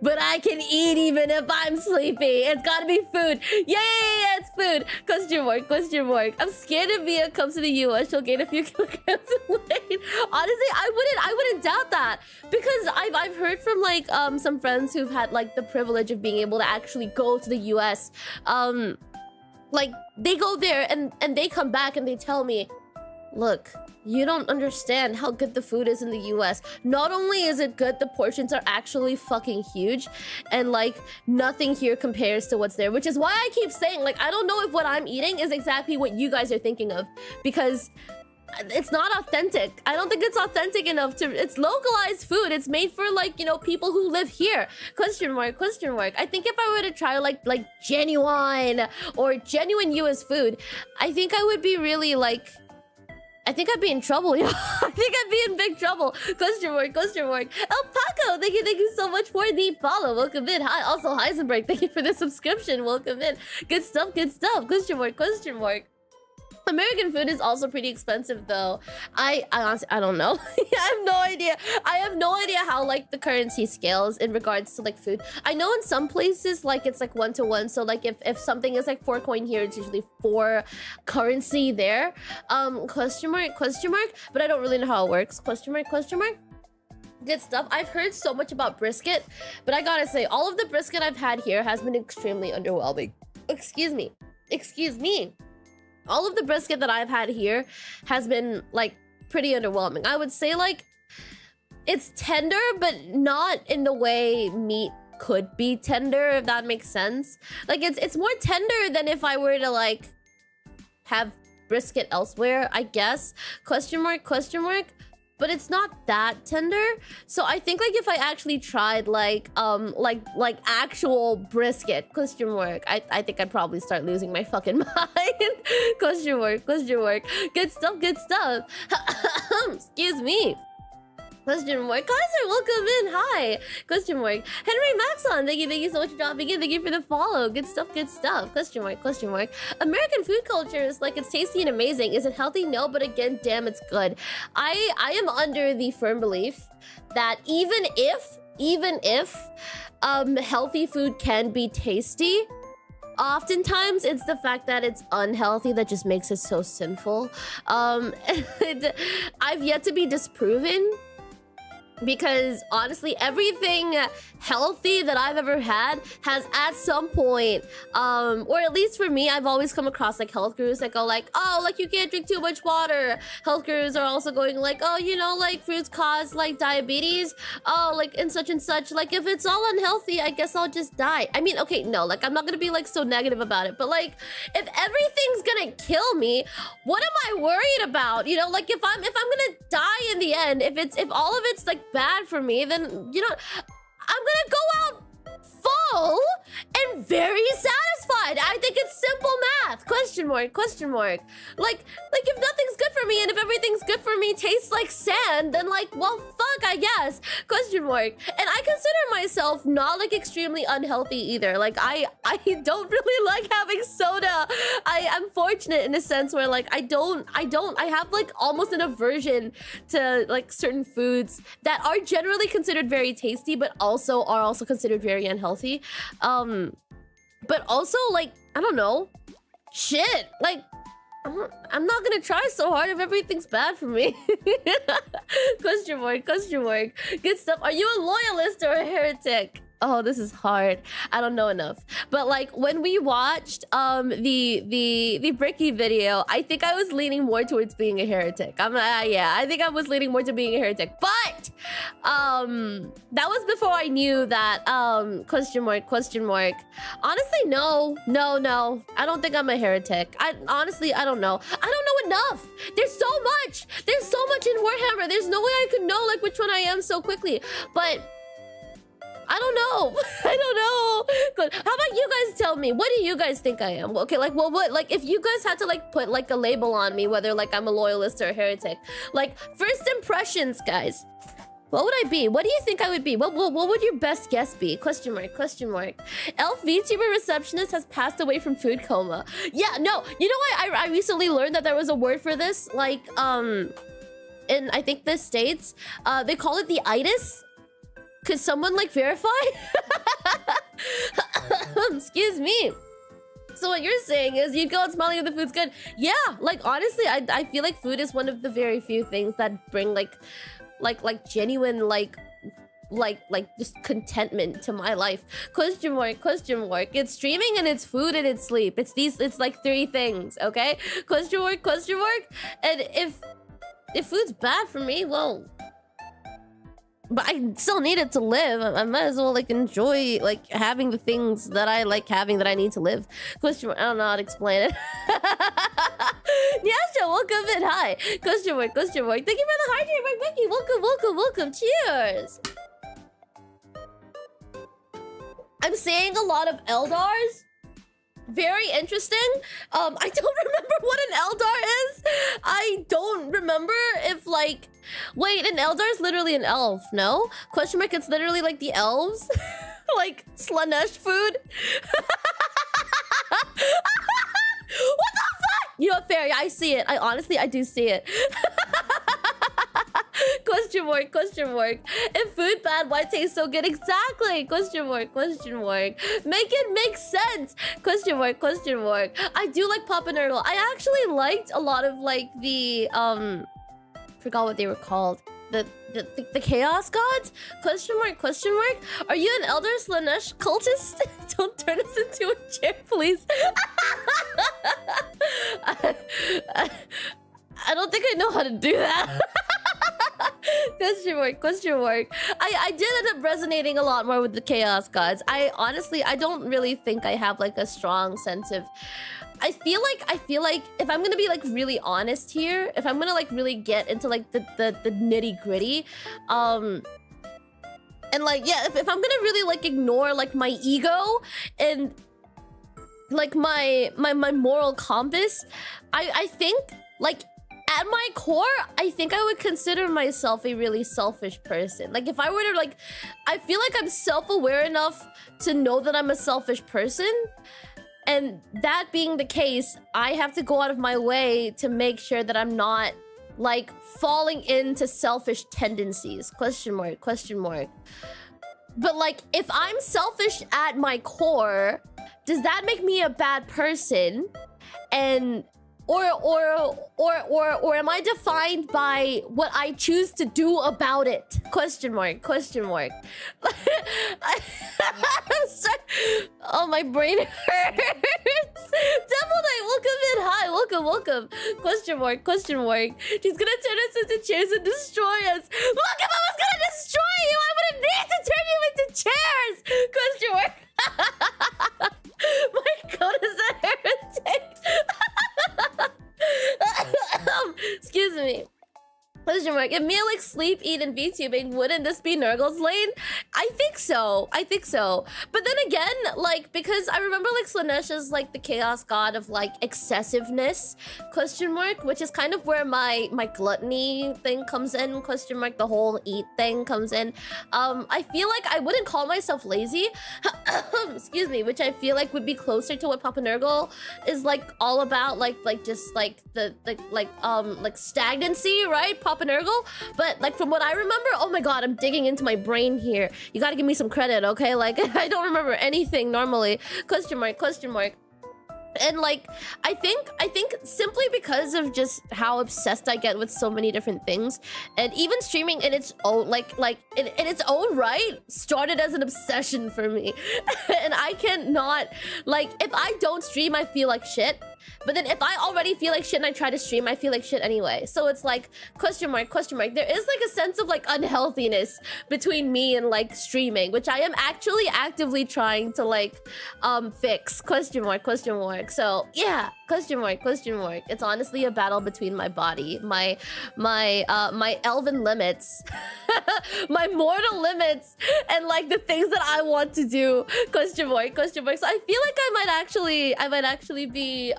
A: But I can eat even if I'm sleepy. It's gotta be food. Yeah, it's food. Question mark, question mark. I'm scared if Mia comes to the US, she'll gain a few kilograms of weight. Honestly, I wouldn't doubt that. Because I've heard from like some friends who've had like the privilege of being able to actually go to the US. Like they go there and they come back and they tell me, look, you don't understand how good the food is in the US. Not only is it good, the portions are actually fucking huge. And like, nothing here compares to what's there. Which is why I keep saying, like, I don't know if what I'm eating is exactly what you guys are thinking of. Because it's not authentic. I don't think it's authentic enough to... It's localized food. It's made for, like, you know, people who live here. Question mark, question mark. I think if I were to try, like genuine or genuine US food, I think I would be really, like... I think I'd be in trouble, yeah. I think I'd be in big trouble. Question mark, question mark. El Paco, thank you so much for the follow. Welcome in. Hi, also Heisenberg, thank you for the subscription. Welcome in. Good stuff, good stuff. Question mark, question mark. American food is also pretty expensive though. I honestly, I don't know. I have no idea. I have no idea how like the currency scales in regards to like food. I know in some places like it's like 1-to-1. So like if something is like 4 coin here, it's usually 4 currency there. Question mark. But I don't really know how it works. Question mark. Good stuff. I've heard so much about brisket, but I gotta say, all of the brisket I've had here has been extremely underwhelming. Excuse me. All of the brisket that I've had here has been like pretty underwhelming. I would say like it's tender, but not in the way meat could be tender, if that makes sense. Like it's more tender than if I were to like have brisket elsewhere, I guess. Question mark. But it's not that tender. So I think like if I actually tried like actual brisket, question mark, I think I'd probably start losing my fucking mind. question mark. Good stuff. Excuse me. Question mark. Kaiser, welcome in. Hi. Question mark. Henry Maxon, thank you so much for dropping in. Thank you for the follow. Good stuff. Question mark. American food culture is like it's tasty and amazing. Is it healthy? No, but again, damn, it's good. I am under the firm belief that even if healthy food can be tasty, oftentimes it's the fact that it's unhealthy that just makes it so sinful. I've yet to be disproven, because honestly, everything healthy that I've ever had has at some point, or at least for me, I've always come across like health gurus that go like, oh, like you can't drink too much water. Health gurus are also going like, oh, you know, like fruits cause like diabetes. Oh, like and such. Like if it's all unhealthy, I guess I'll just die. I mean, okay, no, like I'm not gonna be like so negative about it, but like if everything's gonna kill me, what am I worried about? You know, like if I'm gonna die in the end, if all of it's like bad for me, then you know I'm gonna go out full and very satisfied. I think it's simple math. Question mark. Like if nothing's good for me and if everything's good for me tastes like sand, then like, well, fuck, I guess. Question mark. And I consider myself not like extremely unhealthy either. Like I don't really like having soda. I'm fortunate in a sense where like I have like almost an aversion to like certain foods that are generally considered very tasty, but also are considered very unhealthy. But also like, I don't know, shit, like I'm not gonna try so hard if everything's bad for me. Question mark. Good stuff. Are you a loyalist or a heretic? Oh, this is hard. I don't know enough. But like when we watched the Bricky video, I think I was leaning more towards being a heretic. I think I was leaning more to being a heretic. But that was before I knew that question mark. Honestly, no. I don't think I'm a heretic. I don't know. I don't know enough. There's so much in Warhammer. There's no way I could know like which one I am so quickly. But I don't know. Good. How about you guys tell me? What do you guys think I am? Okay, like, well, what, like, if you guys had to, like, put, like, a label on me, whether, like, I'm a loyalist or a heretic, like, first impressions, guys. What would I be? What do you think I would be? What would your best guess be? Question mark. Elf VTuber receptionist has passed away from food coma. Yeah, no. You know what? I recently learned that there was a word for this, like, in, I think, the States. They call it the itis. Could someone like verify? Excuse me. So what you're saying is you'd go out smiling if the food's good. Yeah, like honestly, I feel like food is one of the very few things that bring like genuine like just contentment to my life. Question mark. It's streaming and it's food and it's sleep. It's like 3 things, okay? Question mark. And if food's bad for me, well, but I still need it to live. I might as well like enjoy like having the things that I like having that I need to live. Question mark. I don't know how to explain it. Yasha, welcome in. Hi. Question mark. Thank you for the hydrate, Mark Becky. Welcome. Cheers. I'm seeing a lot of Eldars. Very interesting. I don't remember what an Eldar is. I don't remember if like... Wait, an Eldar is literally an elf, no? Question mark, it's literally like the elves? Like Slanesh food? What the fuck? You know, fair. I see it. I do see it. Question mark, question mark. If food bad, why taste so good? Exactly. Question mark, question mark. Make it make sense. Question mark, question mark. I do like Papa Nurgle. I actually liked a lot of like the forgot what they were called. The Chaos Gods? Question mark, question mark. Are you an Elder Slanesh cultist? Don't turn us into a chair, please. I don't think I know how to do that. Question mark, question mark. I did end up resonating a lot more with the Chaos Gods. I honestly, I don't really think I have like a strong sense of... I feel like if I'm gonna be like really honest here, if I'm gonna like really get into like the nitty gritty, and like, yeah, if I'm gonna really like ignore like my ego and like my moral compass, I think like at my core, I think I would consider myself a really selfish person. Like if I were to like, I feel like I'm self-aware enough to know that I'm a selfish person. And that being the case, I have to go out of my way to make sure that I'm not like falling into selfish tendencies. Question mark, question mark. But like, if I'm selfish at my core, does that make me a bad person? And or am I defined by what I choose to do about it? Question mark, question mark. Oh, my brain hurts. Devil Knight, welcome in. Hi, welcome, welcome. Question mark, question mark. She's gonna turn us into chairs and destroy us. Look, if I was gonna destroy you, I wouldn't need to turn you into chairs. Question mark. My god, is a heretic. Excuse me. Question mark. If Mia like sleep, eat, and VTubing, wouldn't this be Nurgle's lane? I think so. I think so. But then again, like, because I remember like Slanesh is like the chaos god of like excessiveness, question mark, which is kind of where my gluttony thing comes in, question mark, the whole eat thing comes in. I feel like I wouldn't call myself lazy, excuse me, which I feel like would be closer to what Papa Nurgle is like all about, like just like the like stagnancy, right? Papa Nurgle. But like from what I remember, oh my god, I'm digging into my brain here. You gotta give me some credit, okay? Like I don't remember anything normally. Question mark, question mark. And like, I think simply because of just how obsessed I get with so many different things, and even streaming in its own, like in its own right, started as an obsession for me. And I cannot, like, if I don't stream, I feel like shit. But then if I already feel like shit and I try to stream, I feel like shit anyway. So it's like, question mark, question mark. There is like a sense of like unhealthiness between me and like streaming, which I am actually actively trying to like fix. Question mark, question mark. So yeah, question mark, question mark. It's honestly a battle between my body, my elven limits, my mortal limits, and like the things that I want to do. Question mark, question mark. So I feel like I might actually be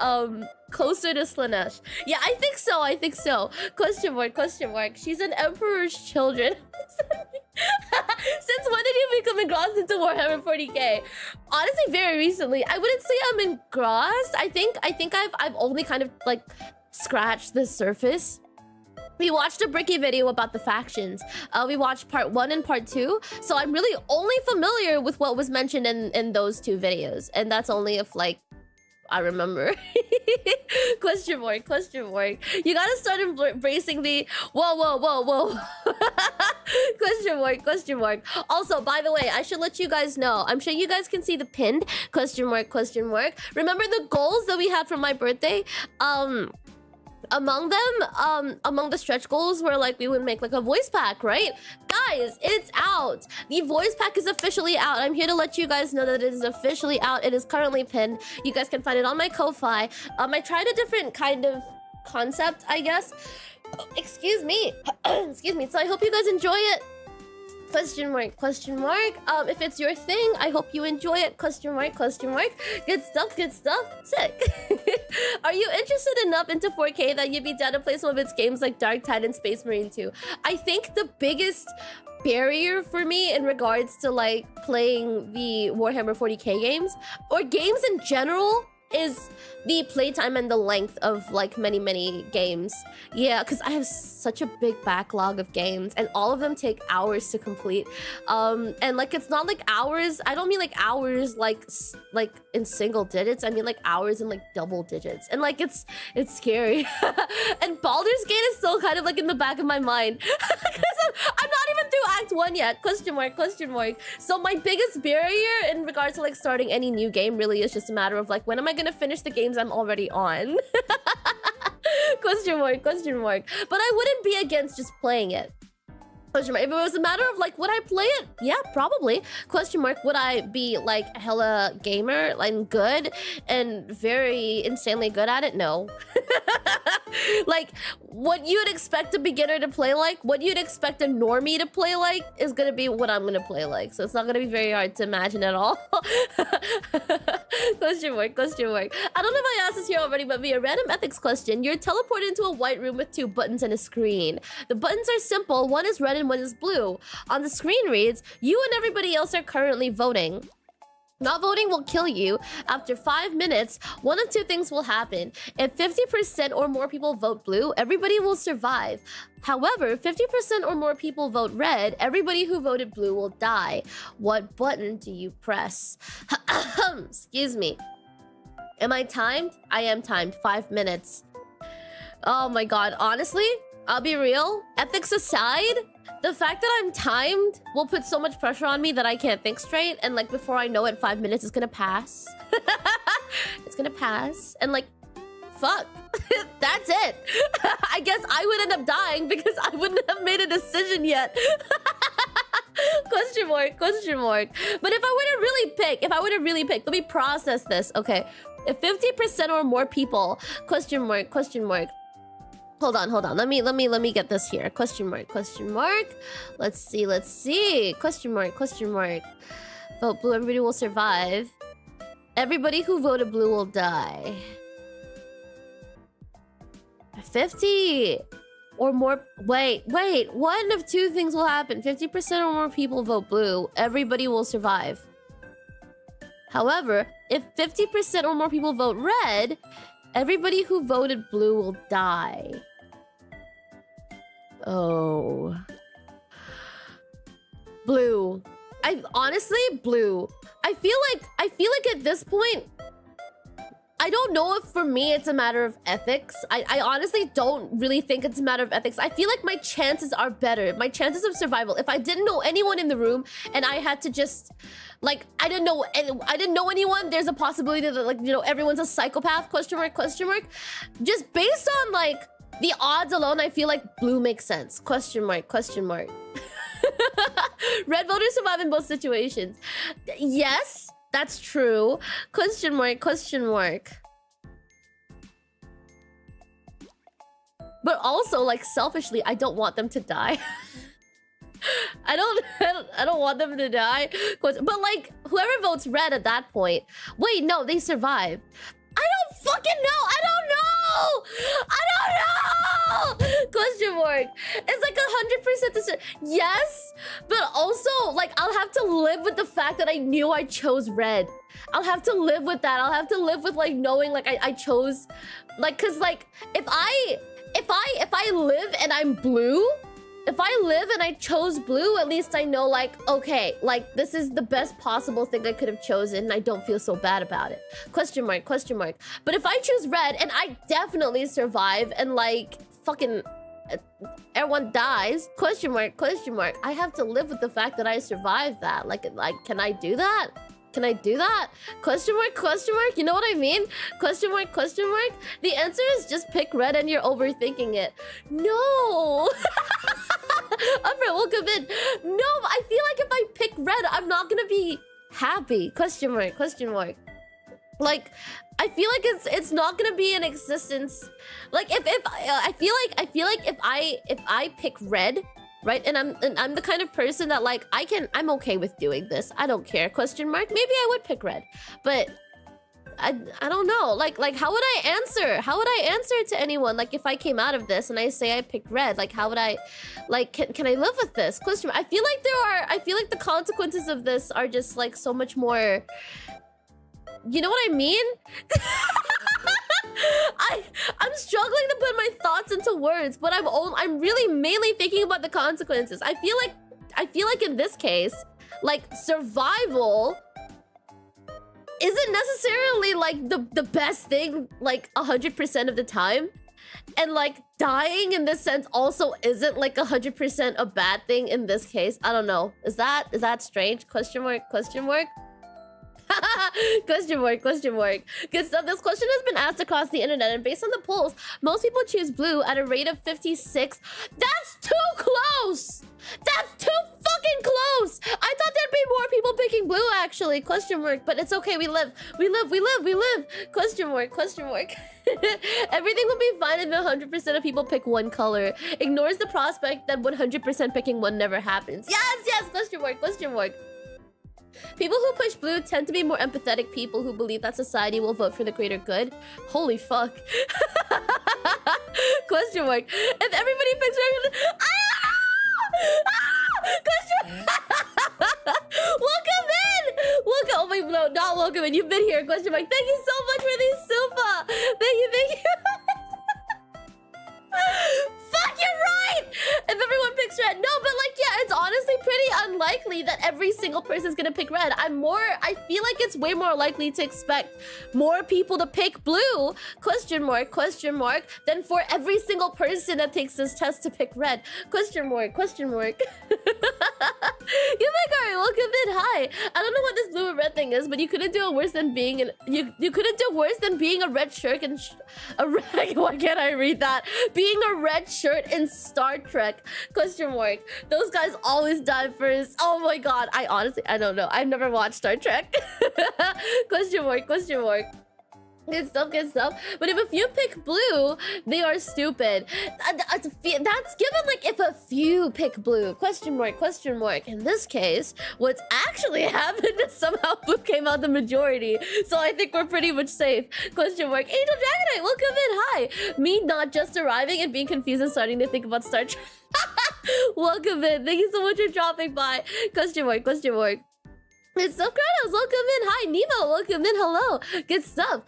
A: closer to Slanesh. Yeah, I think so. I think so. Question mark, question mark. She's an emperor's children. Since when did you become engrossed into Warhammer 40k? Honestly, very recently. I wouldn't say I'm engrossed. I think I've only kind of like scratched the surface. We watched a Bricky video about the factions. We watched part 1 and part 2. So I'm really only familiar with what was mentioned in those 2 videos. And that's only if like I remember. Question mark, question mark. You gotta start embracing the whoa. Question mark, question mark. Also, by the way, I should let you guys know. I'm sure you guys can see the pinned question mark, question mark. Remember the goals that we had for my birthday? Among them, among the stretch goals were like we would make like a voice pack, right? Guys, it's out. The voice pack is officially out. I'm here to let you guys know that it is officially out. It is currently pinned. You guys can find it on my Ko-Fi. I tried a different kind of concept, I guess. Excuse me. Excuse me. So I hope you guys enjoy it. Question mark, question mark. If it's your thing, I hope you enjoy it. Question mark, question mark. Good stuff, good stuff. Sick. Are you interested enough into 4K that you'd be down to play some of its games like Dark Tide and Space Marine 2? I think the biggest barrier for me in regards to like playing the Warhammer 40k games, or games in general, is the playtime and the length of like many games. Yeah, because I have such a big backlog of games and all of them take hours to complete. And like it's not like hours, I don't mean like hours like in single digits, I mean like hours in like double digits. And like it's scary. And Baldur's Gate is still kind of like in the back of my mind. I'm not even through Act 1 yet, question mark. So my biggest barrier in regards to like starting any new game really is just a matter of like, when am I gonna finish the games I'm already on? Question mark. But I wouldn't be against just playing it. Question mark. If it was a matter of like, would I play it? Yeah, probably. Question mark. Would I be like hella gamer and good and very insanely good at it? No. Like what you'd expect a beginner to play like, what you'd expect a normie to play like is gonna be what I'm gonna play like. So it's not gonna be very hard to imagine at all. Question mark. I don't know if I asked this here already, but be a random ethics question. You're teleported into a white room with 2 buttons and a screen. The buttons are simple. One is red and one is blue. On the screen reads, you and everybody else are currently voting. Not voting will kill you. After 5 minutes, one of 2 things will happen. If 50% or more people vote blue, everybody will survive. However, 50% or more people vote red, everybody who voted blue will die. What button do you press? Excuse me. Am I timed? I am timed. 5 minutes. Oh my god. Honestly, I'll be real. Ethics aside, the fact that I'm timed will put so much pressure on me that I can't think straight. And like before I know it, 5 minutes is gonna pass. It's gonna pass. And like, fuck. That's it. I guess I would end up dying because I wouldn't have made a decision yet. Question mark. But if I were to really pick, let me process this. Okay. If 50% or more people, question mark. Hold on. Let me get this here. Question mark. Let's see. Question mark. Vote blue, everybody will survive. Everybody who voted blue will die. 50 or more. Wait. One of 2 things will happen. 50% or more people vote blue. Everybody will survive. However, if 50% or more people vote red, everybody who voted blue will die. Oh. Blue. Blue. I feel like at this point, I don't know if for me it's a matter of ethics. I honestly don't really think it's a matter of ethics. I feel like my chances are better. My chances of survival. If I didn't know anyone in the room and I had to just like, I didn't know anyone, there's a possibility that like, you know, everyone's a psychopath, question mark. Just based on like the odds alone, I feel like blue makes sense. Question mark. Red voters survive in both situations. Yes. That's true. Question mark. But also, like, selfishly, I don't want them to die. I don't want them to die. But like, whoever votes red at that point. Wait, no, they survive. I don't fucking know. I don't know. Question mark. It's like 100% yes, but also like I'll have to live with the fact that I knew I chose red. I'll have to live with that. I'll have to live with like knowing like I chose like, cause like if I live and I'm blue, if I live and I chose blue, at least I know like, okay, like this is the best possible thing I could have chosen and I don't feel so bad about it. Question mark. But if I choose red and I definitely survive and like fucking everyone dies, question mark. I have to live with the fact that I survived that. Like, can I do that? Question mark. You know what I mean? Question mark. The answer is just pick red and you're overthinking it. No. Alfred, welcome in. No, I feel like if I pick red, I'm not gonna be happy. Question mark. Like, I feel like it's not gonna be in existence. Like, I feel like if I pick red, right? And I'm the kind of person that like I'm okay with doing this. I don't care. Question mark. Maybe I would pick red, but I don't know. Like how would I answer? How would I answer to anyone? Like if I came out of this and I say I picked red, like how would I, like can I live with this? Question mark. I feel like the consequences of this are just like so much more You know what I mean? I'm struggling to put my thoughts into words, but I'm really mainly thinking about the consequences. I feel like in this case, like survival isn't necessarily like the best thing like 100% of the time. And like dying in this sense also isn't like 100% a bad thing in this case. I don't know. Is that strange? Question mark, question mark. Question mark, question mark. Good stuff. This question has been asked across the internet, and based on the polls, most people choose blue at a rate of 56. That's too close! That's too fucking close! I thought there'd be more people picking blue, actually. Question mark. But it's okay. We live. We live. We live. We live. Question mark. Question mark. Everything will be fine if 100% of people pick one color. Ignores the prospect that 100% picking one never happens. Yes, yes. Question mark. Question mark. People who push blue tend to be more empathetic people who believe that society will vote for the greater good. Holy fuck. Question mark. If everybody picks red... Question... Welcome in! Welcome... Oh my... No, not welcome in. You've been here. Question mark. Thank you so much for these Supa. Thank you, thank you. Fuck, you're right! If everyone picks red. No, but like, yeah, it's honestly pretty unlikely that every single person's gonna pick red. I feel like it's way more likely to expect more people to pick blue, question mark, than for every single person that takes this test to pick red. Question mark, question mark. Yumekari, welcome in, hi. I don't know what this blue and red thing is, but you couldn't do it worse than being an... You couldn't do worse than being a red shirt and... Why can't I read that? Being a red shirt in Star Trek, question mark. Those guys always die first. Oh my god, I don't know. I've never watched Star Trek. Question mark, question mark. Good stuff, good stuff. But if a few pick blue, they are stupid. That's given like if a few pick blue. Question mark, question mark. In this case, what's actually happened is somehow blue came out the majority. So I think we're pretty much safe. Question mark. Angel Dragonite, welcome in. Hi. Me not just arriving and being confused and starting to think about Star Trek. Welcome in. Thank you so much for dropping by. Question mark, question mark. Good stuff, Kratos. Welcome in. Hi, Nemo. Welcome in. Hello. Good stuff.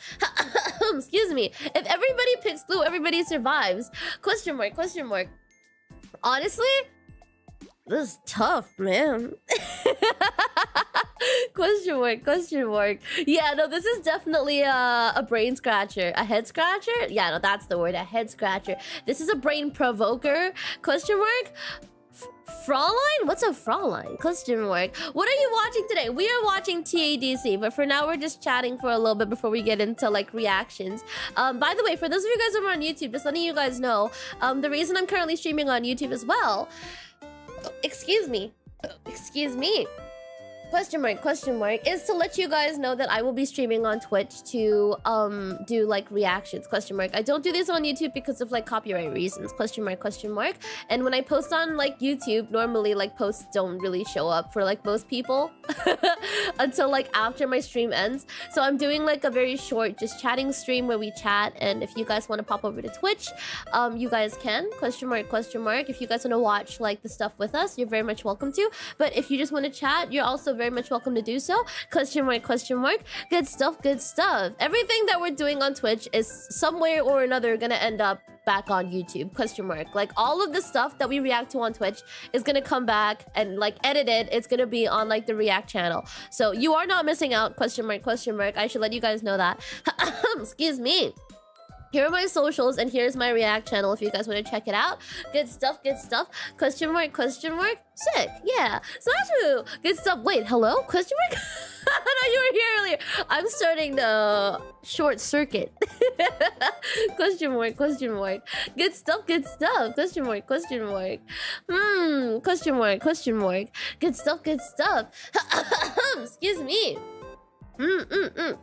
A: Excuse me. If everybody picks blue, everybody survives. Question mark, question mark. Honestly, this is tough, man. Question mark, question mark. Yeah, no, this is definitely a brain scratcher. A head scratcher? Yeah, no, that's the word. A head scratcher. This is a brain provoker. Question mark. Fraulein? What's a Fraulein? Question mark. What are you watching today? We are watching TADC, but for now we're just chatting for a little bit before we get into like reactions. By the way, for those of you guys who are on YouTube, just letting you guys know, the reason I'm currently streaming on YouTube as well. Excuse me. Excuse me. Question mark, is to let you guys know that I will be streaming on Twitch to do like reactions, question mark. I don't do this on YouTube because of like copyright reasons, question mark. And when I post on like YouTube, normally like posts don't really show up for like most people until like after my stream ends. So I'm doing like a very short just chatting stream where we chat, and if you guys want to pop over to Twitch, you guys can, question mark. If you guys want to watch like the stuff with us, you're very much welcome to. But if you just want to chat, you're also very much welcome to do so. Question mark. Good stuff, good stuff. Everything that we're doing on Twitch is somewhere or another gonna end up back on YouTube, question mark. Like all of the stuff that we react to on Twitch is gonna come back and like edited. It's gonna be on like the React channel. So you are not missing out, question mark. I should let you guys know that. Excuse me. Here are my socials, and here's my React channel if you guys want to check it out. Good stuff, question mark. Sick, yeah. Smashu, good stuff. Wait, hello? Question mark? I thought you were here earlier. I'm starting to short circuit. Question mark. Good stuff. Question mark. Question mark. Good stuff. Excuse me.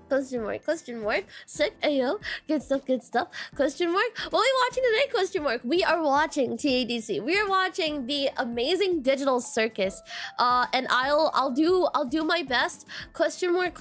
A: Question mark. Sick, ayo. Good stuff. Question mark. What are we watching today? Question mark. We are watching TADC. We are watching the amazing digital circus. And I'll do my best. Question mark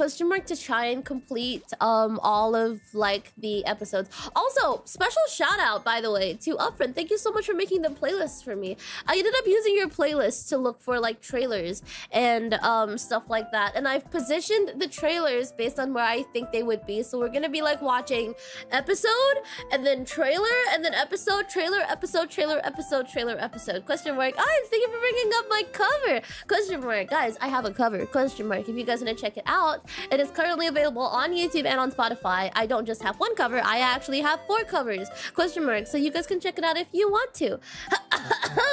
A: to try and complete all of like the episodes. Also, special shout out by the way to Upfront. Thank you so much for making the playlists for me. I ended up using your playlists to look for like trailers and stuff like that. And I've positioned the trailers trailers based on where I think they would be. So we're gonna be like watching episode and then trailer and then episode, trailer, episode, trailer, episode, trailer, episode. Question mark. Thank you for bringing up my cover. Question mark. Guys, I have a cover. Question mark. If you guys want to check it out, it is currently available on YouTube and on Spotify. I don't just have one cover. I actually have 4 covers. Question mark. So you guys can check it out if you want to.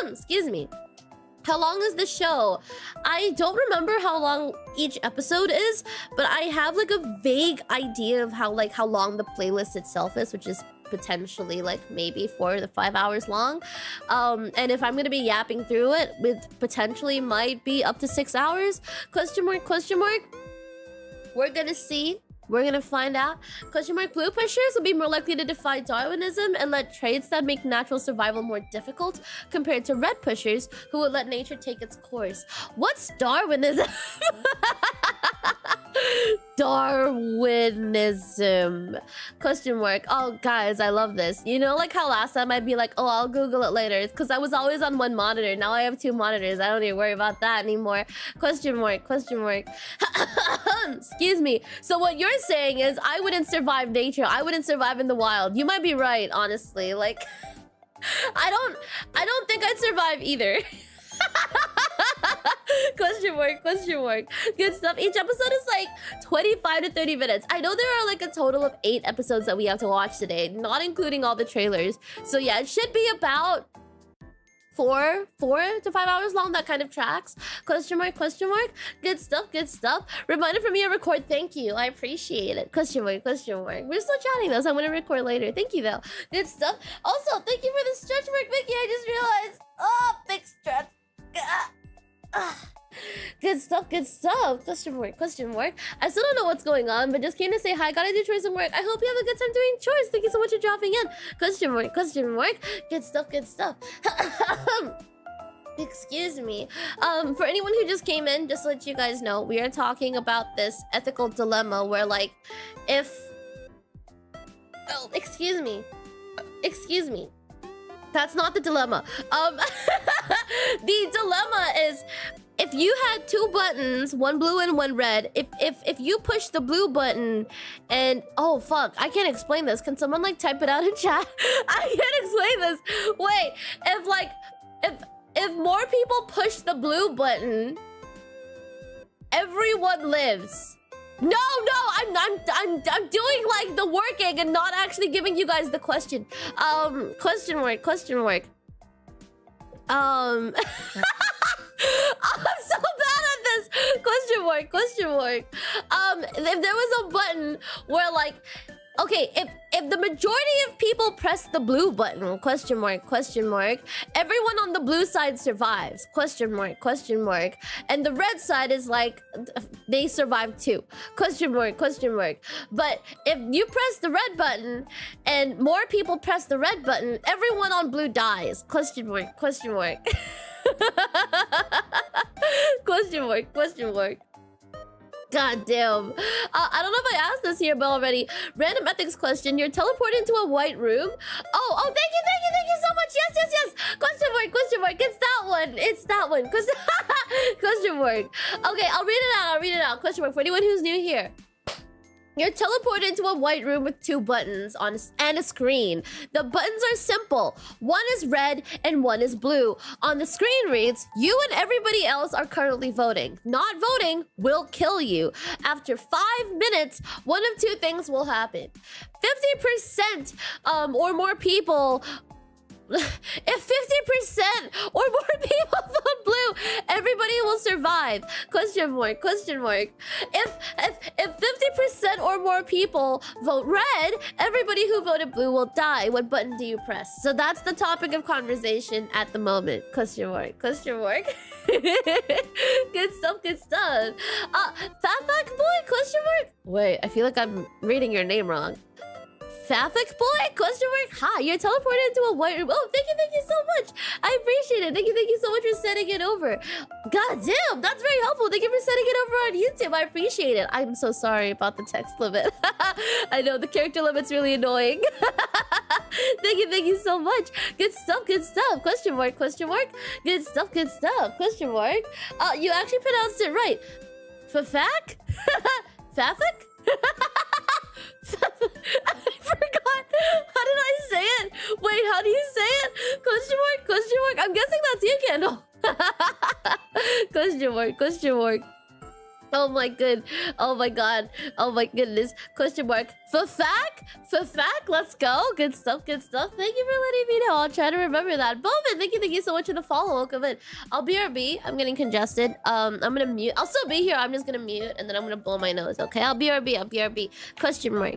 A: Excuse me. How long is the show? I don't remember how long each episode is, but I have like a vague idea of how long the playlist itself is, which is potentially like maybe 4 to 5 hours long. And if I'm gonna be yapping through it, with potentially might be up to 6 hours. Question mark, question mark. We're gonna see. We're gonna find out. Question mark. Blue pushers will be more likely to defy Darwinism and let traits that make natural survival more difficult compared to red pushers who would let nature take its course. What's Darwinism? Darwinism. Question mark. Oh, guys, I love this. You know, like how last time I'd be like, oh, I'll Google it later. It's because I was always on one monitor. Now I have 2 monitors. I don't even worry about that anymore. Question mark. Question mark. Excuse me. So what you're saying is I wouldn't survive nature. I wouldn't survive in the wild. You might be right, honestly. Like, I don't think I'd survive either. Question mark, question mark. Good stuff. Each episode is like 25 to 30 minutes. I know there are like a total of 8 episodes that we have to watch today, not including all the trailers. So yeah, it should be about 4 to 5 hours long. That kind of tracks. Question mark, question mark. Good stuff, good stuff. Reminder for me to record. Thank you. I appreciate it. Question mark, question mark. We're still chatting though, so I'm gonna record later. Thank you though. Good stuff. Also, thank you for the stretch mark, Mickey. I just realized. Oh, big stretch. Good stuff, good stuff. Question mark, question mark. I still don't know what's going on, but just came to say hi. Gotta do chores and work. I hope you have a good time doing chores. Thank you so much for dropping in. Question mark, question mark. Good stuff, good stuff. Excuse me. For anyone who just came in, just to let you guys know, we are talking about this ethical dilemma where, like, if... Oh, excuse me. Excuse me. That's not the dilemma. The dilemma is... If you had 2 buttons, one blue and one red, if you push the blue button and... Oh, fuck. I can't explain this. Can someone, like, type it out in chat? I can't explain this. Wait. If more people push the blue button, everyone lives. No, I'm doing, like, the working and not actually giving you guys the question. Question mark, question mark. I'm so bad at this. Question mark, question mark. If there was a button where, like, okay, if the majority of people press the blue button, question mark, everyone on the blue side survives, question mark, and the red side is like, they survive too, question mark. But if you press the red button and more people press the red button, everyone on blue dies, question mark. Question mark. God damn. I don't know if I asked this here, but already. Random ethics question. You're teleported into a white room. Oh, thank you so much. Yes. Question mark. It's that one. Question mark. Okay, I'll read it out. Question mark. For anyone who's new here. You're teleported into a white room with 2 buttons and a screen. The buttons are simple. One is red and one is blue. On the screen reads, you and everybody else are currently voting. Not voting will kill you. After 5 minutes, one of 2 things will happen. 50% or more people... If 50% or more people vote blue, everybody will survive. Question mark. If 50% or more people vote red, everybody who voted blue will die. What button do you press? So that's the topic of conversation at the moment. Question mark. Good stuff. Fatback boy? Question mark. Wait, I feel like I'm reading your name wrong. Fathic boy? Question mark. Hi, you're teleported into a white room. Oh, thank you so much. I appreciate it. Thank you so much for sending it over. God damn, that's very helpful. Thank you for sending it over on YouTube. I appreciate it. I'm so sorry about the text limit. I know the character limit's really annoying. Thank you so much. Good stuff. Question mark. Good stuff. Question mark. You actually pronounced it right. Fafak? Fafik? I forgot. How did I say it? Wait, how do you say it? Question mark, question mark. I'm guessing that's you, Candle. Question mark, question mark. Oh my god. Oh my god. Oh my goodness. Question mark. Fafak? Fafak? Let's go. Good stuff, good stuff. Thank you for letting me know. I'll try to remember that. Bowman, thank you so much for the follow. Welcome in. I'll BRB. I'm getting congested. I'm gonna mute. I'll still be here. I'm just gonna mute and then I'm gonna blow my nose. Okay, I'll BRB. I'll BRB. Question mark.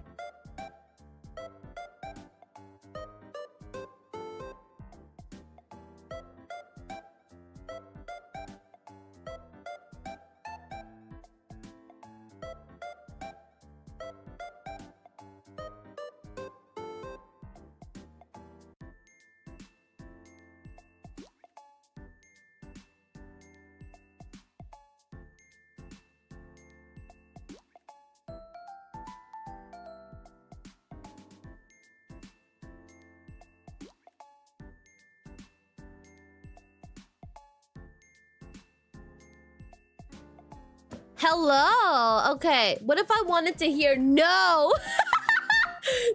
A: Hello. Okay. What if I wanted to hear no?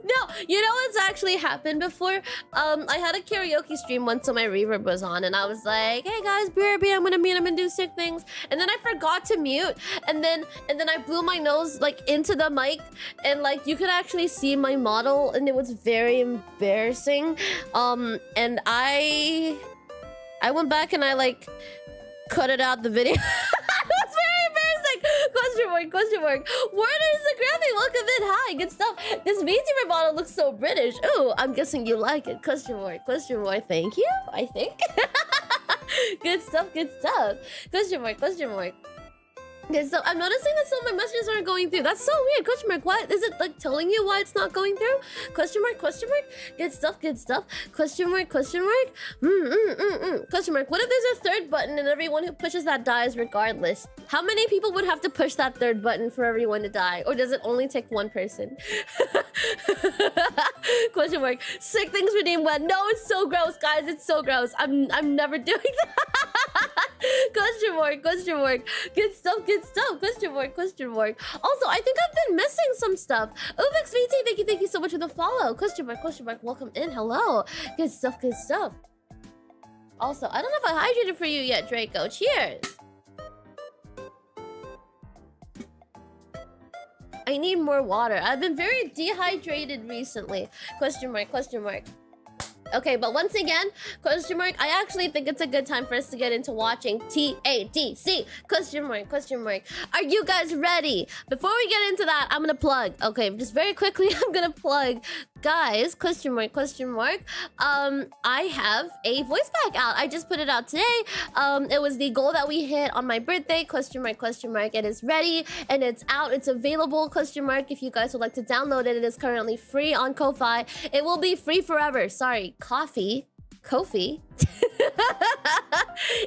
A: No, you know what's actually happened before? I had a karaoke stream once, so my reverb was on, and I was like, "Hey guys, BRB, I'm gonna mute, I'm gonna do sick things," and then I forgot to mute, and then I blew my nose like into the mic, and like you could actually see my model, and it was very embarrassing. And I went back and I like cut it out the video. That's very embarrassing. Question mark, question mark. Warner is the Grammy. Welcome in. Hi, good stuff. This Vtuber model looks so British. Ooh, I'm guessing you like it. Question mark, question mark. Thank you, I think. Good stuff, good stuff. Question mark, question mark. Okay, so I'm noticing that some of my messages aren't going through. That's so weird. Question mark. What is it like telling you why it's not going through? Question mark. Question mark. Good stuff. Good stuff. Question mark. Question mark. Question mark. What if there's a third button and everyone who pushes that dies regardless? How many people would have to push that third button for everyone to die, or does it only take one person? Question mark. Sick things redeemed when. No, it's so gross, guys. It's so gross. I'm never doing that. Question mark. Question mark. Good stuff. Good stuff. Question mark. Question mark. Also, I think I've been missing some stuff. Ubix VT, thank you so much for the follow. Question mark. Question mark. Welcome in. Hello. Good stuff. Good stuff. Also, I don't know if I hydrated for you yet, Draco. Cheers. I need more water. I've been very dehydrated recently. Question mark. Question mark. Okay, but once again, question mark, I actually think it's a good time for us to get into watching TADC. Question mark, question mark. Are you guys ready? Before we get into that, I'm gonna plug. Okay, just very quickly, I'm gonna plug. Guys, question mark, question mark. I have a voice pack out. I just put it out today. It was the goal that we hit on my birthday. Question mark, question mark. It is ready and it's out. It's available. Question mark. If you guys would like to download it, it is currently free on Ko-Fi. It will be free forever. Sorry, Ko-Fi.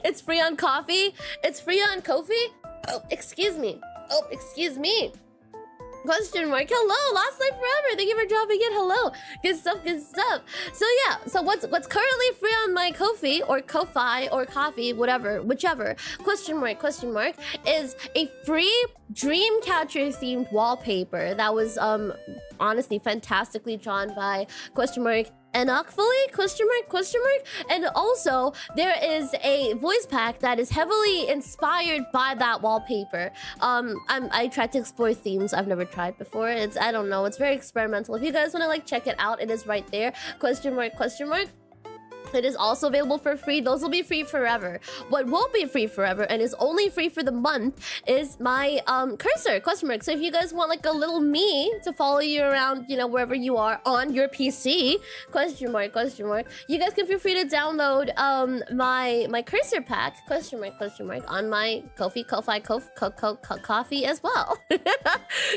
A: It's free on Ko-Fi. It's free on Ko-Fi. Oh, excuse me. Oh, excuse me. Question mark. Hello, Last Life Forever. Thank you for dropping in. Hello. Good stuff, good stuff. So yeah, so what's currently free on my Ko-Fi or Ko-Fi or Coffee, whatever, whichever, question mark, is a free Dreamcatcher themed wallpaper that was honestly fantastically drawn by question mark Enochfully? Question mark? And also, there is a voice pack that is heavily inspired by that wallpaper. I tried to explore themes I've never tried before. I don't know, it's very experimental. If you guys want to like check it out, it is right there. Question mark? It is also available for free. Those will be free forever. What won't be free forever and is only free for the month is my cursor, question mark. So if you guys want like a little me to follow you around, you know, wherever you are on your PC, question mark, you guys can feel free to download my cursor pack, question mark, on my Ko-Fi coffee as well.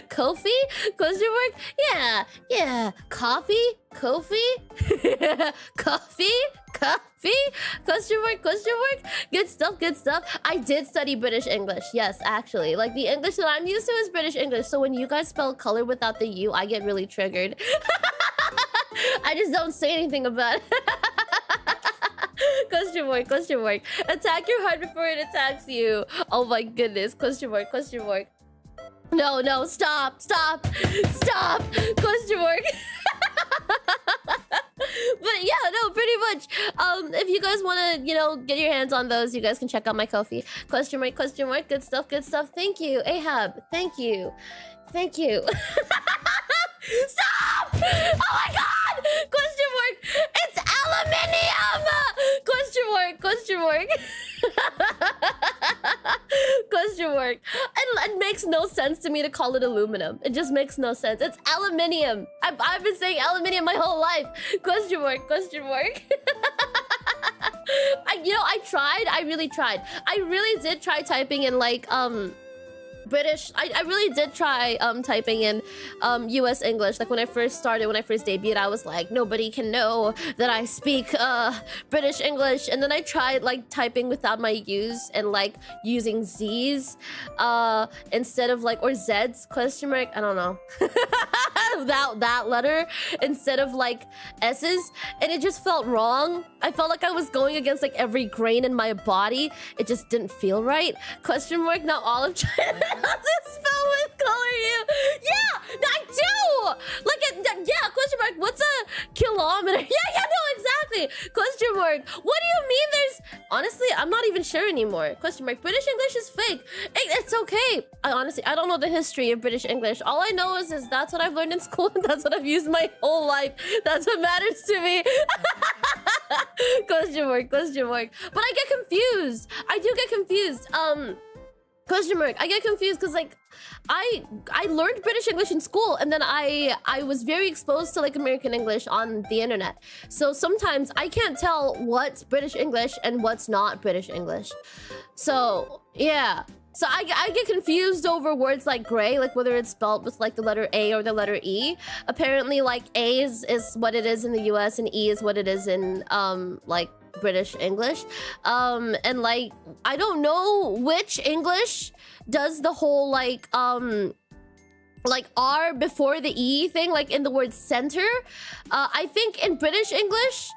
A: Ko-Fi? Question mark? Yeah. Coffee? Coffee? Question mark? Good stuff. I did study British English. Yes, actually. Like the English that I'm used to is British English. So when you guys spell color without the U, I get really triggered. I just don't say anything about it. Question mark. Attack your heart before it attacks you. Oh my goodness. Question mark. No, no, stop, stop, stop. Question mark. But yeah, no, pretty much. If you guys want to, you know, get your hands on those, you guys can check out my Ko-fi. Question mark, question mark. Good stuff, good stuff. Thank you, Ahab. Thank you. Thank you. Stop! Oh my god! Question mark. It's aluminium! Question mark, question mark. Question mark. It makes no sense to me to call it aluminum. It just makes no sense. It's aluminium. I've been saying aluminium my whole life. Question mark, question mark. I tried. I really tried. I really did try typing in like British. I really did try typing in US English. Like when I first started, when I first debuted, I was like, nobody can know that I speak British English. And then I tried like typing without my U's and like using Z's instead of like, or Z's, question mark, I don't know. that letter instead of like S's, and it just felt wrong. I felt like I was going against like every grain in my body. It just didn't feel right. Question mark. Not all of China does it spell with color you. Yeah, I do. Like yeah. Question mark. What's a kilometer? Yeah, no, exactly. Question mark. What do you mean? There's honestly, I'm not even sure anymore. Question mark. British English is fake. It's okay. I don't know the history of British English. All I know is that's what I've learned in school. That's what I've used my whole life. That's what matters to me. Question mark, question mark. But I get confused. I do get confused. Question mark. I get confused because like I learned British English in school, and then I was very exposed to like American English on the internet. So sometimes I can't tell what's British English and what's not British English. So yeah. So I get confused over words like gray, like whether it's spelled with like the letter A or the letter E. Apparently like A is what it is in the US and E is what it is in like British English. And like I don't know which English does the whole like R before the E thing, like in the word center. I think in British English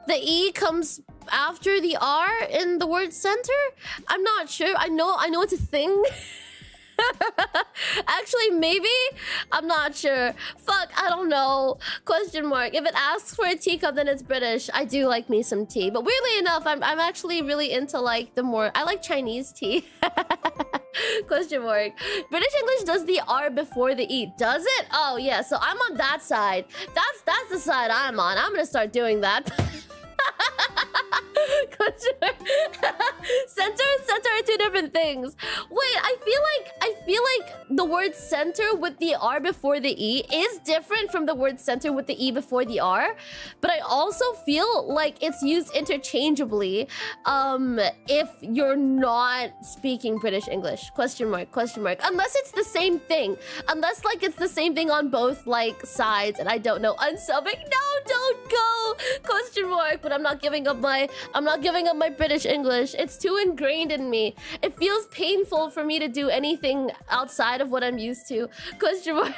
A: the E comes after the R in the word center. I'm not sure. I know it's a thing. Actually, maybe. I'm not sure. Fuck, I don't know. Question mark. If it asks for a teacup, then it's British. I do like me some tea. But weirdly enough, I'm actually really into like the more... I like Chinese tea. Question mark. British English does the R before the E. Does it? Oh, yeah. So I'm on that side. That's the side I'm on. I'm gonna start doing that. Center and center are two different things. Wait, I feel like the word center with the R before the E is different from the word center with the E before the R, but I also feel like it's used interchangeably if you're not speaking British English. Question mark, question mark. Unless it's the same thing. Unless like it's the same thing on both like sides, and I don't know. Unsubbing? No, don't go. Question mark. But I'm not giving up my British English. It's too ingrained in me. It feels painful for me to do anything outside of what I'm used to. Question mark.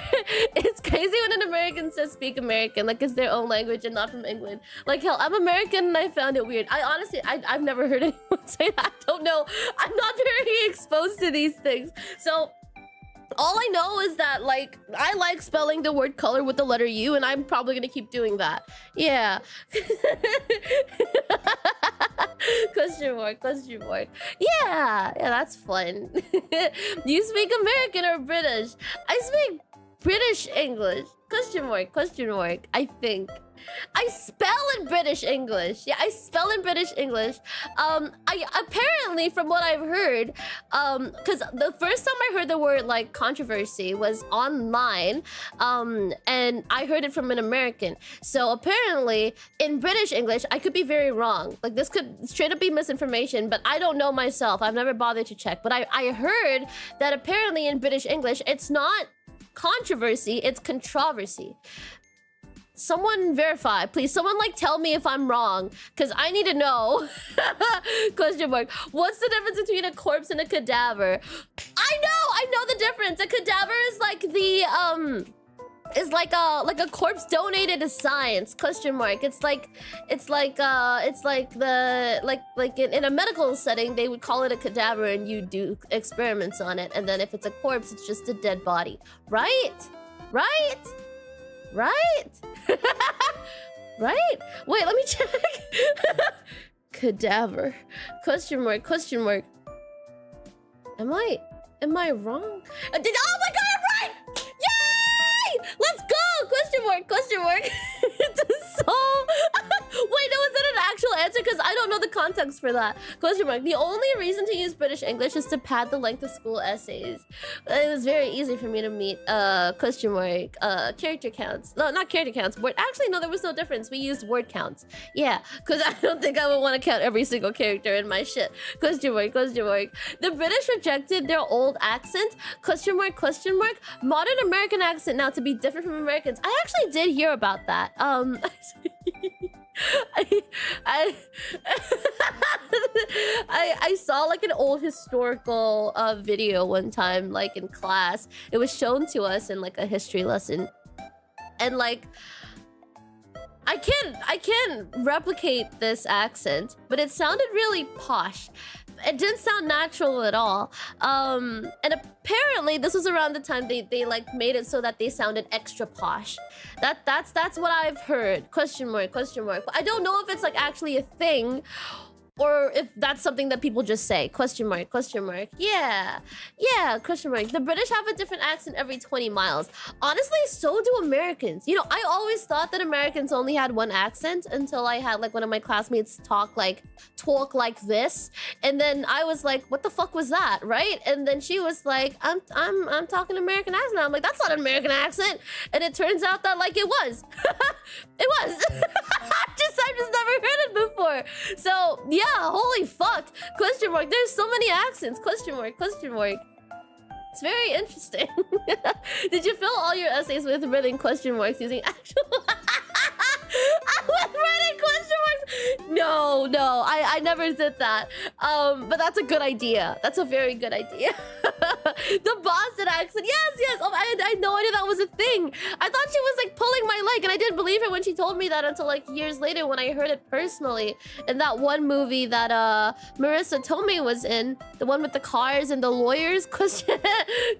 A: It's crazy when an American says speak American, like it's their own language and not from England. Like hell, I'm American and I found it weird. I honestly, I've never heard anyone say that. I don't know. I'm not very exposed to these things. So all I know is that, like, I like spelling the word color with the letter U, and I'm probably gonna keep doing that. Yeah. Question mark, question mark. Yeah, that's fun. You speak American or British? I speak British English. Question mark, I think. I spell in British English. Yeah, I spell in British English. I apparently, from what I've heard, because the first time I heard the word like controversy was online, and I heard it from an American. So apparently, in British English, I could be very wrong. Like this could straight up be misinformation, but I don't know myself. I've never bothered to check. But I heard that apparently in British English, it's not controversy, it's controversy. Someone verify, please. Someone like tell me if I'm wrong, because I need to know. Question mark. What's the difference between a corpse and a cadaver? I know the difference. A cadaver is like the is like a corpse donated to science, question mark. It's like in a medical setting they would call it a cadaver and you do experiments on it, and then if it's a corpse it's just a dead body, right? Right? Right? Wait, let me check. Cadaver, question mark. Am I wrong? Oh my god, I'm right! Yay! Let's go! Question mark. It's so... Wait, no, is that an actual answer? Because I don't know the context for that. Question mark. The only reason to use British English is to pad the length of school essays. It was very easy for me to meet, question mark, character counts. No, not character counts. Word. Actually, no, there was no difference. We used word counts. Yeah, because I don't think I would want to count every single character in my shit. Question mark. The British rejected their old accent. Question mark. Modern American accent now to be different from Americans. I actually did hear about that. I saw like an old historical video one time, like in class. It was shown to us in like a history lesson, and like I can't replicate this accent, but it sounded really posh. It didn't sound natural at all. And apparently this was around the time they like made it so that they sounded extra posh. That's what I've heard. Question mark. But I don't know if it's like actually a thing, or if that's something that people just say. Question mark. Yeah, question mark. The British have a different accent every 20 miles. Honestly, so do Americans. You know, I always thought that Americans only had one accent until I had like one of my classmates talk like this, and then I was like, what the fuck was that, right? And then she was like, I'm talking American accent. I'm like, that's not an American accent. And it turns out that like it was. It was. I've just never heard it before. So yeah, holy fuck. Question mark. There's so many accents. Question mark. It's very interesting. Did you fill all your essays with written question marks using actual... with written question marks? No, I never did that. But that's a good idea. That's a very good idea. The Boston accent. Yes. Oh, I had no idea that was a thing. I thought she was like pulling my leg, and I didn't believe her when she told me that until like years later when I heard it personally in that one movie that Marissa Tomei was in, the one with the cars and the lawyers. Question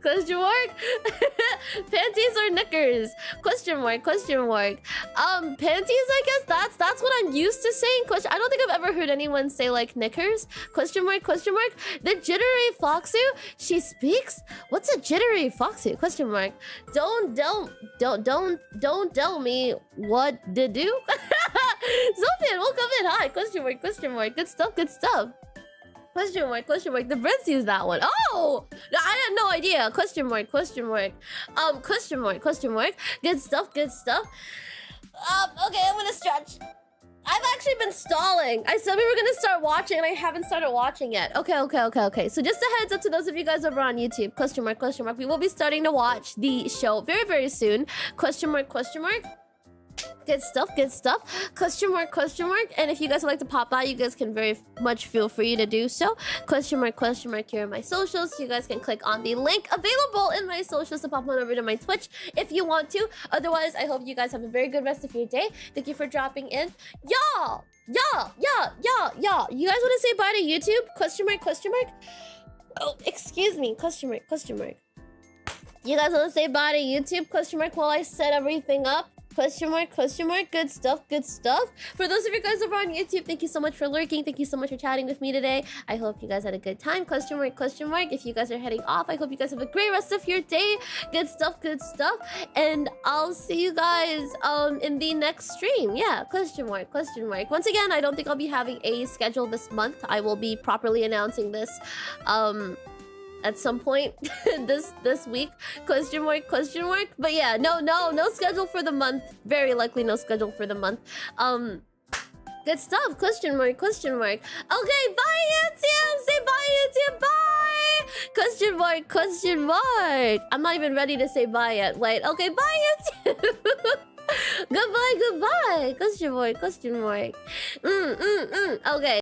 A: mark. Panties or knickers? Question mark. Panties, I guess that's what I'm used to saying. I don't think I've ever heard anyone say like knickers. Question mark. The jittery foxu? She speaks? What's a jittery foxu? Question mark. Don't tell me what to do. Sofian, welcome in. Hi. Question mark. Good stuff. Question mark. The Brits use that one. Oh, I had no idea. Question mark. Question mark. Good stuff. Okay, I'm gonna stretch. I've actually been stalling. I said we were gonna start watching, and I haven't started watching yet. Okay. So just a heads up to those of you guys over on YouTube. Question mark. We will be starting to watch the show very, very soon. Question mark. Good stuff. Question mark. And if you guys would like to pop by, you guys can very much feel free to do so. Question mark here are my socials. You guys can click on the link available in my socials to pop on over to my Twitch if you want to. Otherwise, I hope you guys have a very good rest of your day. Thank you for dropping in. Y'all. You guys want to say bye to YouTube? Question mark. Oh, excuse me. Question mark. You guys want to say bye to YouTube? Question mark while I set everything up. Question mark. Good stuff. For those of you guys over on YouTube, thank you so much for lurking. Thank you so much for chatting with me today. I hope you guys had a good time. Question mark. If you guys are heading off, I hope you guys have a great rest of your day. Good stuff. And I'll see you guys in the next stream. Yeah, question mark. Once again, I don't think I'll be having a schedule this month. I will be properly announcing this at some point this week. Question mark. But yeah, no schedule for the month. Very likely no schedule for the month. Good stuff. Question mark. Okay, bye YouTube. Say bye YouTube. Bye. Question mark. I'm not even ready to say bye yet. Wait. Okay, bye YouTube. Goodbye. Question mark. Okay.